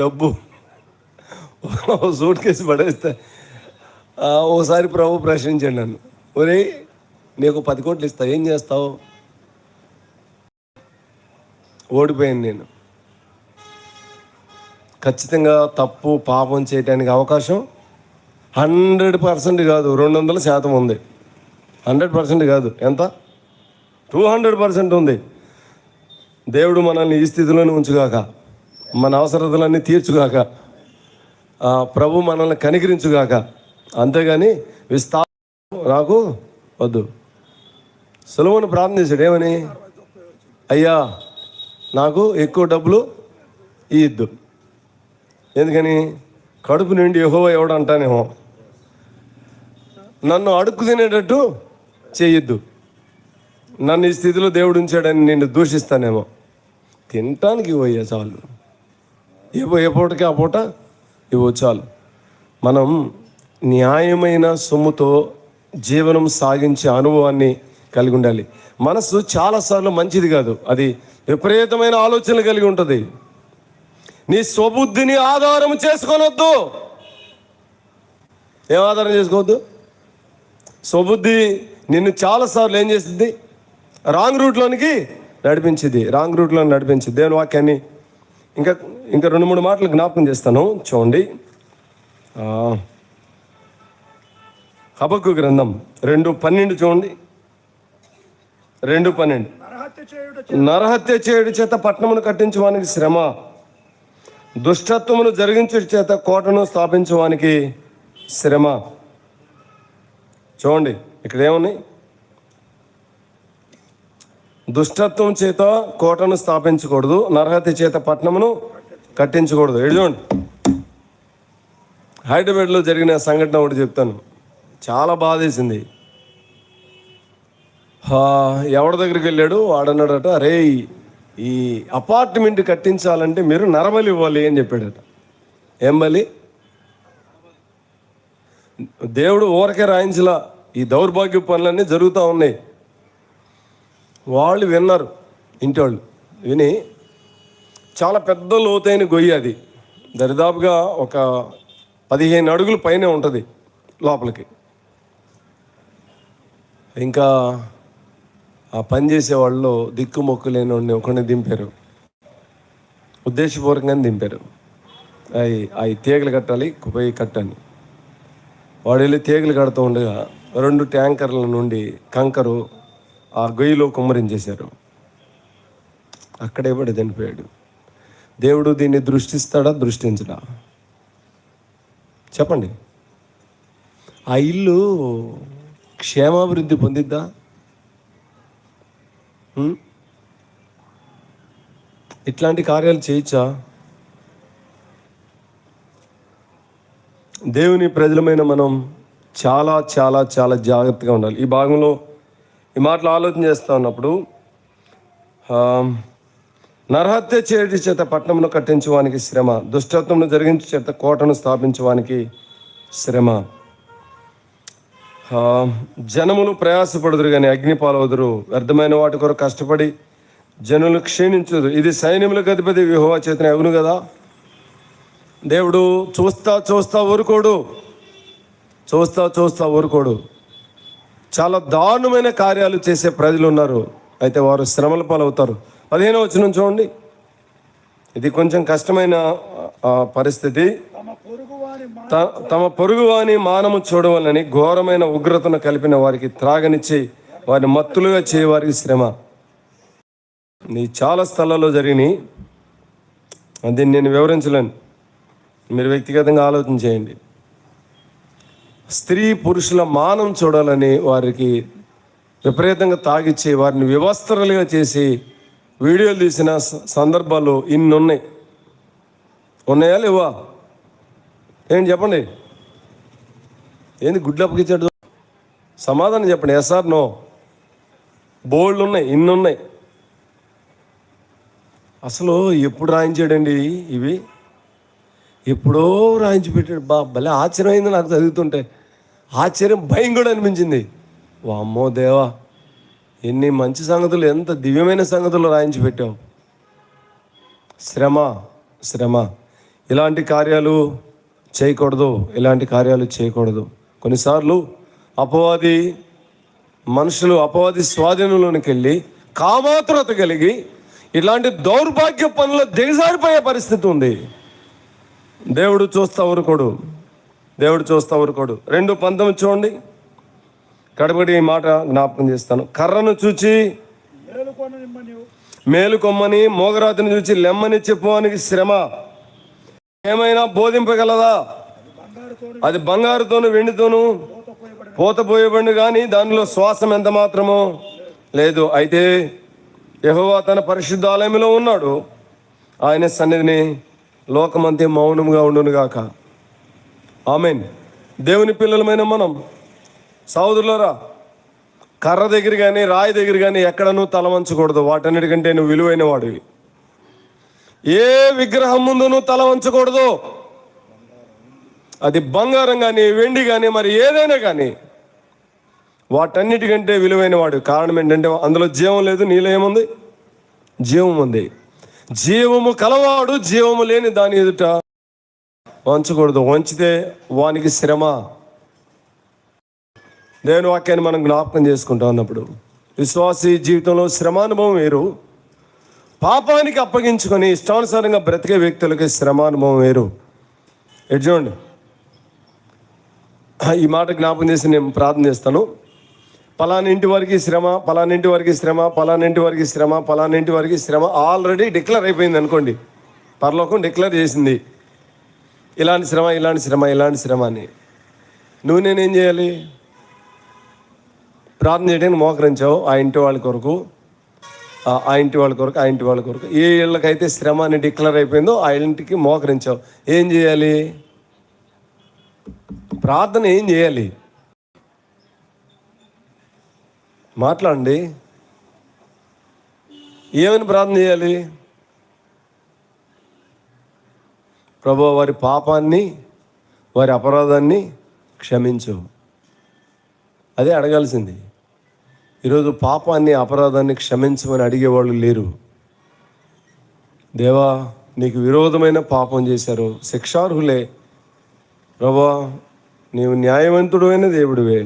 డబ్బు సూట్ కేసు పడేస్తే ఓసారి ప్రభు ప్రశ్నించండి నన్ను, ఒరే నీకు 10 కోట్లు ఇస్తా, ఏం చేస్తావు? ఓడిపోయాను నేను. ఖచ్చితంగా తప్పు పాపం చేయడానికి అవకాశం 100% కాదు, 200% ఉంది. 100% కాదు, ఎంత? 200% ఉంది. దేవుడు మనల్ని ఈ స్థితిలోనే ఉంచుగాక, మన అవసరతలన్నీ తీర్చుగాక, ప్రభు మనల్ని కనికరించుగాక. అంతేగాని నాకు వద్దు. సులభను ప్రార్థన చేశాడు, ఏమని? అయ్యా నాకు ఎక్కువ డబ్బులు ఇయ్యద్దు. ఎందుకని? కడుపు నిండి యెహోవా ఎవడు అంటానేమో, నన్ను అడుక్కు తినేటట్టు చేయొద్దు, నన్ను ఈ స్థితిలో దేవుడు ఉంచాడని నిన్ను దూషిస్తానేమో. తినటానికి ఇవ్వయ్యా చాలు, ఏ పూటకి ఆ పూట ఇవ్వ చాలు. మనం న్యాయమైన సొమ్ముతో జీవనం సాగించే అనుభవాన్ని కలిగి ఉండాలి. మనసు చాలాసార్లు మంచిది కాదు, అది విపరీతమైన ఆలోచనలు కలిగి ఉంటుంది. నీ స్వబుద్ధిని ఆధారం చేసుకోనొద్దు. ఏం ఆధారం చేసుకోవద్దు? స్వబుద్ధి నిన్ను చాలాసార్లు ఏం చేసింది? రాంగ్ రూట్లోనికి నడిపించింది. దేవుని వాక్యాన్ని ఇంకా 2-3 మాటలు జ్ఞాపకం చేస్తాను, చూడండి. హబక్కు గ్రంథం 2:12 చూడండి. 2:12 నరహత్య చేయుడు చేత పట్టణమును కట్టించువానికి శ్రమ, దుష్టత్వమును జరిగించు చేత కోటను స్థాపించువానికి శ్రమ. చూడండి ఇక్కడ ఏమున్నాయి? దుష్టత్వం చేత కోటను స్థాపించకూడదు, నరహత్య చేత పట్టణమును కట్టించకూడదు. చూడండి, హైదరాబాద్లో జరిగిన సంఘటన ఒకటి చెప్తాను, చాలా బాధేసింది. ఎవరి దగ్గరికి వెళ్ళాడు, వాడన్నాడట, అరే ఈ అపార్ట్మెంట్ కట్టించాలంటే మీరు నరబలి ఇవ్వాలి అని చెప్పాడట. ఏం బలి? దేవుడు ఊరకే రాయించలా, ఈ దౌర్భాగ్య పనులన్నీ జరుగుతూ ఉన్నాయి. వాళ్ళు విన్నారు, ఇంటి వాళ్ళు విని, చాలా పెద్ద లోతైన గొయ్యి అది, దరిదాపుగా ఒక 15 అడుగుల పైనే ఉంటుంది లోపలికి. ఇంకా ఆ పని చేసేవాళ్ళు దిక్కుమొక్కు లేని వాడిని ఒకరిని దింపారు, ఉద్దేశపూర్వకంగానే దింపారు. అవి తీగలు కట్టాలి, పోయి కట్టని. వాడు వెళ్ళి తీగలు కడుతూ ఉండగా 2 ట్యాంకర్ల నుండి కంకరు ఆ గొయ్యిలో కుమ్మరించేశారు. అక్కడే పడి చనిపోయాడు. దేవుడు దీన్ని దృష్టిస్తాడా, దృష్టించడా? చెప్పండి. ఆ ఇల్లు క్షేమాభివృద్ధి పొందిద్దా? ఇట్లాంటి కార్యాలు చేయొచ్చా? దేవుని ప్రజలమైన మనం చాలా చాలా చాలా జాగ్రత్తగా ఉండాలి. ఈ భాగంలో ఈ మాటలు ఆలోచన చేస్తూ ఉన్నప్పుడు నరహత్య చేయటి చేత పట్టణమును కట్టించువానికి శ్రమ, దుష్టత్వమును జరిగించు చేత కోటను స్థాపించువానికి శ్రమ. జనములు ప్రయాసపడుదురు కానీ అగ్ని పాలవుదురు, వ్యర్థమైన వాటి కొరకు కష్టపడి జనులు క్షీణించుదు. ఇది సైన్యములకు అధిపతి యెహోవా చేతనే అగును కదా. దేవుడు చూస్తా ఊరుకోడు, చూస్తా ఊరుకోడు. చాలా దారుణమైన కార్యాలు చేసే ప్రజలు ఉన్నారు, అయితే వారు శ్రమల పాలవుతారు. 15వ వచనం చూడండి. ఇది కొంచెం కష్టమైన పరిస్థితి. తమ పొరుగువాని మానము చూడవాలని ఘోరమైన ఉగ్రతను కలిపిన వారికి త్రాగనిచ్చి వారిని మత్తులుగా చేయవారికి శ్రమ. నీ చాలా స్థలాల్లో జరిగినాయి, అది నేను వివరించలేను, మీరు వ్యక్తిగతంగా ఆలోచన చేయండి. స్త్రీ పురుషుల మానం చూడాలని వారికి విపరీతంగా తాగిచ్చి వారిని వివస్త్రలుగా చేసి వీడియోలు తీసిన సందర్భాలు ఇన్ని ఉన్నాయా లేవా? ఏంటి చెప్పండి, ఏంది గుడ్లు అప్పగించాడు? సమాధానం చెప్పండి. SR no? బోల్డ్ ఉన్నాయి, ఇన్ని ఉన్నాయి. అసలు ఎప్పుడు రాయించాడండి ఇవి? ఎప్పుడో రాయించి పెట్టాడు. భలే ఆశ్చర్యమైంది నాకు చదువుతుంటే. ఆశ్చర్యం, భయం కూడా అనిపించింది. వామ్మో దేవా, ఎన్ని మంచి సంగతులు, ఎంత దివ్యమైన సంగతులు రాయించి పెట్టావు. శ్రమ. ఇలాంటి కార్యాలు చేయకూడదు. కొన్నిసార్లు అపవాది స్వాధీనంలోనికి వెళ్ళి కామాతురత కలిగి ఇలాంటి దౌర్భాగ్య పనులు దిగజారిపోయే పరిస్థితి ఉంది. దేవుడు చూస్తా ఊరుకోడు. 2:19 చూడండి. కడపడి ఈ మాట జ్ఞాపకం చేస్తాను. కర్రను చూచి మేలుకొమ్మని, మోగరాతిని చూచి లెమ్మని చెప్పువానికి శ్రమ. ఏమైనా బోధింపగలదా? అది బంగారుతోను వెండితోను పోతపోయబడి కానీ దానిలో శ్వాసం ఎంత మాత్రమో లేదు. అయితే యెహోవా తన పరిశుద్ధాలయంలో ఉన్నాడు, ఆయన సన్నిధిని లోకమంతే మౌనముగా ఉండునుగాక. ఆమేన్. దేవుని పిల్లలమైన మనం సహోదరులారా, కర్ర దగ్గర కానీ రాయి దగ్గర కానీ ఎక్కడనూ తల వంచకూడదు. వాటన్నిటికంటే నువ్వు విలువైన వాడివి. ఏ విగ్రహం ముందు నువ్వు తల వంచకూడదు. అది బంగారం కానీ వెండి కానీ మరి ఏదైనా కానీ వాటన్నిటికంటే విలువైన వాడు. కారణం ఏంటంటే అందులో జీవం లేదు, నీలో ఏముంది? జీవం ఉంది. జీవము కలవాడు జీవము లేని దాని ఎదుట వంచకూడదు. వంచితే వానికి శ్రమ. దేవుని వాక్యాన్ని మనం జ్ఞాపకం చేసుకుంటా ఉన్నప్పుడు విశ్వాసీ జీవితంలో శ్రమానుభవం వేరు, పాపానికి అప్పగించుకొని ఇష్టానుసారంగా బ్రతికే వ్యక్తులకి శ్రమానుభవం వేరు. ఎటు చూడండి, ఈ మాట జ్ఞాపకం చేసి నేను ప్రార్థన చేస్తాను. పలానింటి వారికి శ్రమ, పలానింటి వారికి శ్రమ, పలానింటి వారికి శ్రమ, పలానింటి వారికి శ్రమ ఆల్రెడీ డిక్లేర్ అయిపోయింది అనుకోండి. పరలోకం డిక్లేర్ చేసింది ఇలాంటి శ్రమ, ఇలాంటి శ్రమ, ఇలాంటి శ్రమ అని. నేనేం చేయాలి? ప్రార్థన చేయడానికి మోకరించావు. ఆ ఇంటి వాళ్ళ కొరకు, ఆ ఇంటి వాళ్ళ కొరకు, ఆ ఇంటి వాళ్ళ కొరకు. ఏ ఇళ్ళకైతే శ్రమ అని డిక్లేర్ అయిపోయిందో ఆ ఇంటికి మోకరించావు. ఏం చేయాలి? ప్రార్థన ఏం చేయాలి? మాట్లాడండి. ఏమని ప్రార్థన చేయాలి? ప్రభువా, వారి పాపాన్ని, వారి అపరాధాన్ని క్షమించు. అదే అడగాల్సింది. ఈరోజు పాపాన్ని, అపరాధాన్ని క్షమించమని అడిగేవాళ్ళు లేరు. దేవా, నీకు విరోధమైన పాపం చేశారు, శిక్షార్హులే. ప్రభువా, నీవు న్యాయవంతుడైన దేవుడివే,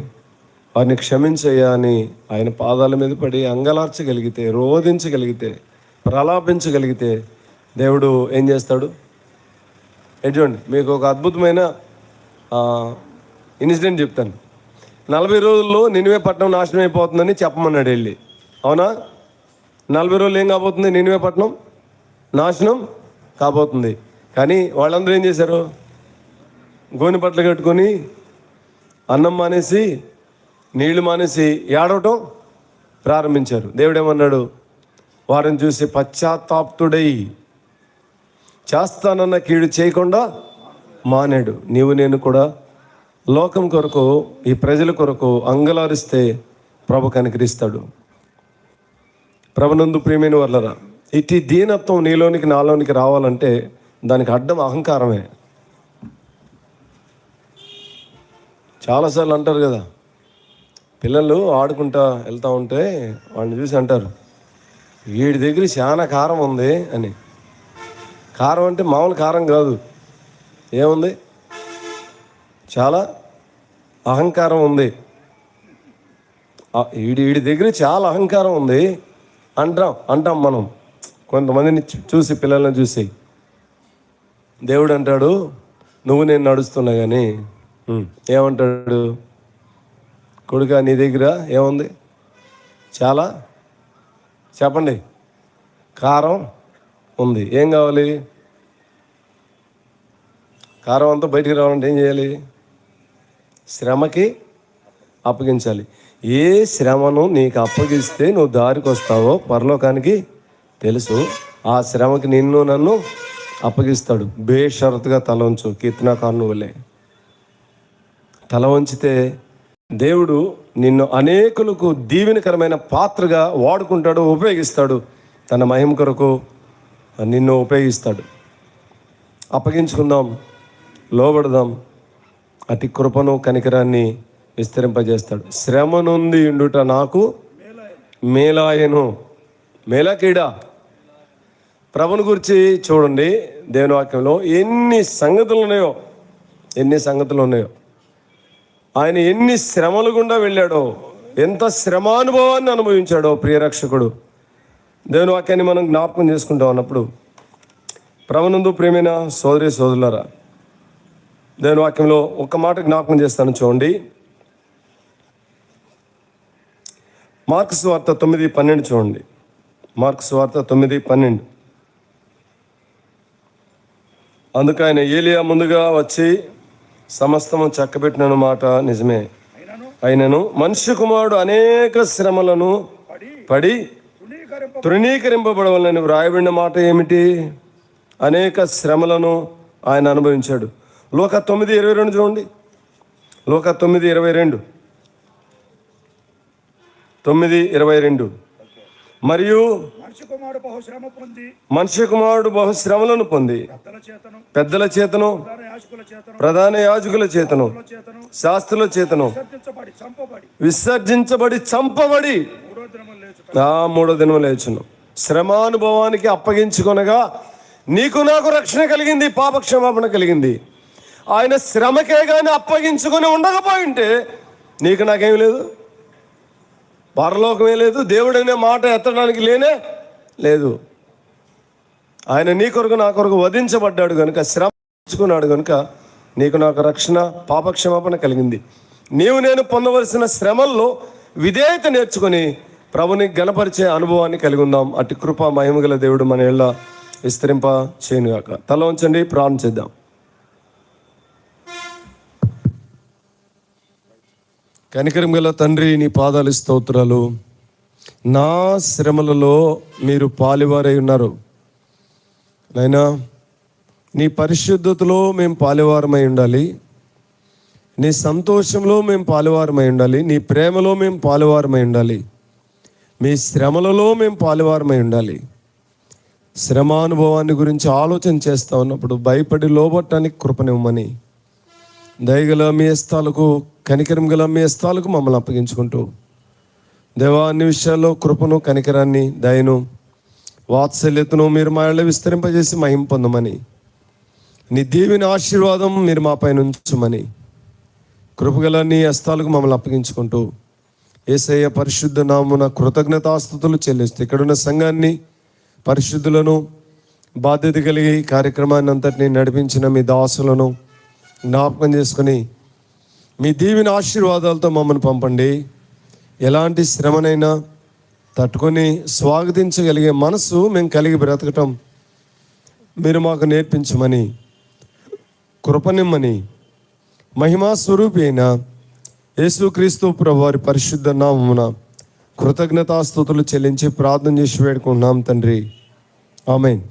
వారిని క్షమించయ్యా అని ఆయన పాదాల మీద పడి అంగలార్చగలిగితే, రోధించగలిగితే, ప్రలాపించగలిగితే దేవుడు ఏం చేస్తాడు? చూడండి, మీకు ఒక అద్భుతమైన ఇన్సిడెంట్ చెప్తాను. 40 రోజుల్లో నినివే పట్టణం నాశనం అయిపోతుందని చెప్పమన్నాడు వెళ్ళి. అవునా? 40 రోజులు ఏం కాబోతుంది? నినివే పట్టణం నాశనం కాబోతుంది. కానీ వాళ్ళందరూ ఏం చేశారు? గోని బట్టలు కట్టుకొని అన్నం మానేసి నీళ్లు మానేసి ఏడవటం ప్రారంభించారు. దేవుడు ఏమన్నాడు? వారిని చూసి పశ్చాత్తాప్తుడై చేస్తానన్న కీడు చేయకుండా మానేడు. నీవు నేను కూడా లోకం కొరకు, ఈ ప్రజల కొరకు అంగలారిస్తే ప్రభు కనికరిస్తాడు. ప్రభునందు ప్రియమైన వాళ్ళరా, ఇటు దీనత్వం నీలోనికి నాలోనికి రావాలంటే దానికి అడ్డం అహంకారమే. చాలాసార్లు అంటారు కదా, పిల్లలు ఆడుకుంటా వెళ్తూ ఉంటే వాడిని చూసి అంటారు, వీడి దగ్గర చాలా కారం ఉంది అని. కారం అంటే మామూలు కారం కాదు, ఏముంది, చాలా అహంకారం ఉంది. వీడి దగ్గర చాలా అహంకారం ఉంది అంటాం మనం కొంతమందిని చూసి, పిల్లల్ని చూసి. దేవుడు అంటాడు, నువ్వు నేను నడుస్తున్నా కానీ ఏమంటాడు, కొడుకా నీ దగ్గర ఏముంది, చాలా చెప్పండి కారం ఉంది. ఏం కావాలి? కారం అంతా బయటికి రావాలంటే ఏం చేయాలి? శ్రమకి అప్పగించాలి. ఏ శ్రమను నీకు అప్పగిస్తే నువ్వు దారికి వస్తావో పరలోకానికి తెలుసు. ఆ శ్రమకి నిన్ను నన్ను అప్పగిస్తాడు. బేషరతుగా తల వంచు, కీర్తనాకారుని వలె తల వంచితే దేవుడు నిన్ను అనేకులకు దీవెనకరమైన పాత్రగా వాడుకుంటాడు, ఉపయోగిస్తాడు. తన మహిమ కొరకు నిన్ను ఉపయోగిస్తాడు. అప్పగించుకుందాం, లోబడదాం. అతి కృపను కనికరాన్ని విస్తరింపజేస్తాడు. శ్రమ నుండి ఉండుట నాకు మేలాయను. మేలాకీడా. ప్రభుని గురించి చూడండి, దేవుని వాక్యంలో ఎన్ని సంగతులు ఉన్నాయో. ఆయన ఎన్ని శ్రమలు గుండా వెళ్ళాడో, ఎంత శ్రమానుభవాన్ని అనుభవించాడో ప్రియరక్షకుడు. దేవుని వాక్యాన్ని మనం జ్ఞాపకం చేసుకుంటాం అన్నప్పుడు, ప్రభునందు ప్రియమైన సోదరి సోదరులారా, దేవుని వాక్యంలో ఒక్క మాట జ్ఞాపకం చేస్తాను చూడండి. మార్కు సువార్త 9:12 చూడండి. మార్కు సువార్త 9:12. అందుకు ఆయన, ఏలియా ముందుగా వచ్చి సమస్తము చక్కబెట్టిన మాట నిజమే, అయినను మనుష్య కుమారుడు అనేక శ్రమలను పడి తృణీకరింపబడవలని వ్రాయబడిన మాట ఏమిటి? అనేక శ్రమలను ఆయన అనుభవించాడు. లోక 9:22 చూడండి. లోక 9:22. 9:22. మరియు మనుష్య కుమారుడు బహుశ్రమలను పొంది పెద్దల చేతను, ప్రధాన యాజకుల చేతను, శాస్త్రుల చేతను విసర్జించబడి చంపబడి మూడో దినము లేచును. శ్రమానుభవానికి అప్పగించుకొనగా నీకు నాకు రక్షణ కలిగింది, పాపక్షమాపణ కలిగింది. ఆయన శ్రమకే కానీ అప్పగించుకొని ఉండకపోయింటే నీకు నాకేమీ లేదు, పరలోకమే లేదు, దేవుడనే మాట ఎత్తడానికి లేదు. ఆయన నీ కొరకు నా కొరకు వధించబడ్డాడు కనుక, శ్రమ తెచ్చుకున్నాడు కనుక నీకు నాకు రక్షణ, పాపక్షమాపణ కలిగింది. నీవు నేను పొందవలసిన శ్రమల్లో విధేయత నేర్చుకొని ప్రభుని గణపరిచే అనుభవాన్ని కలిగి ఉందాం. అటు కృప మహిమగల దేవుడు మన ఏళ్ళ విస్తరింప చేయనుగాక. తల ఉంచండి, ప్రార్థన చేద్దాం. కనికరం గల తండ్రి, నీ పాదాలు స్తోత్రాలు. నా శ్రమలలో మీరు పాలివారై ఉన్నారు నాయనా. నీ పరిశుద్ధతలో మేము పాలివారమై ఉండాలి, నీ సంతోషంలో మేము పాలివారమై ఉండాలి, నీ ప్రేమలో మేము పాలివారమై ఉండాలి, మీ శ్రమలలో మేము పాలివారమై ఉండాలి. శ్రమానుభవాన్ని గురించి ఆలోచన చేస్తూ ఉన్నప్పుడు భయపడి లోబట్టానికి కృపనివ్వమని, దయగల మీ హస్తాలకు, కనికరం గల మీ హస్తాలకు మమ్మల్ని అప్పగించుకుంటూ, దేవా అన్ని విషయాల్లో కృపను, కనికరాన్ని, దయను, వాత్సల్యతను మీరు మా ఇళ్ళ విస్తరింపజేసి మహిమ పొందమని, నీ దీవెన ఆశీర్వాదం మీరు మా పైన ఉంచమని కృపగల నీ హస్తాలకు మమ్మల్ని అప్పగించుకుంటూ, యేసయ్య పరిశుద్ధ నామమున కృతజ్ఞతాస్తుతులు చెల్లిస్తూ ఇక్కడున్న సంఘాన్ని, పరిశుద్ధులను, బాధ్యత కలిగి కార్యక్రమాన్ని అంతటినీ నడిపించిన మీ దాసులను జ్ఞాపకం చేసుకుని మీ దీవెన ఆశీర్వాదాలతో మమ్మల్ని పంపండి. ఎలాంటి శ్రమనైనా తట్టుకొని స్వాగతించగలిగే మనసు మేము కలిగి బ్రతకటం మీరు మాకు నేర్పించమని, కృపనిమ్మని, మహిమా స్వరూపి అయిన యేసుక్రీస్తు ప్రభువారి పరిశుద్ధ నామమున కృతజ్ఞతాస్తుతులు చెల్లించి ప్రార్థన చేసి వేడుకుంటున్నాం తండ్రి. ఆమేన్.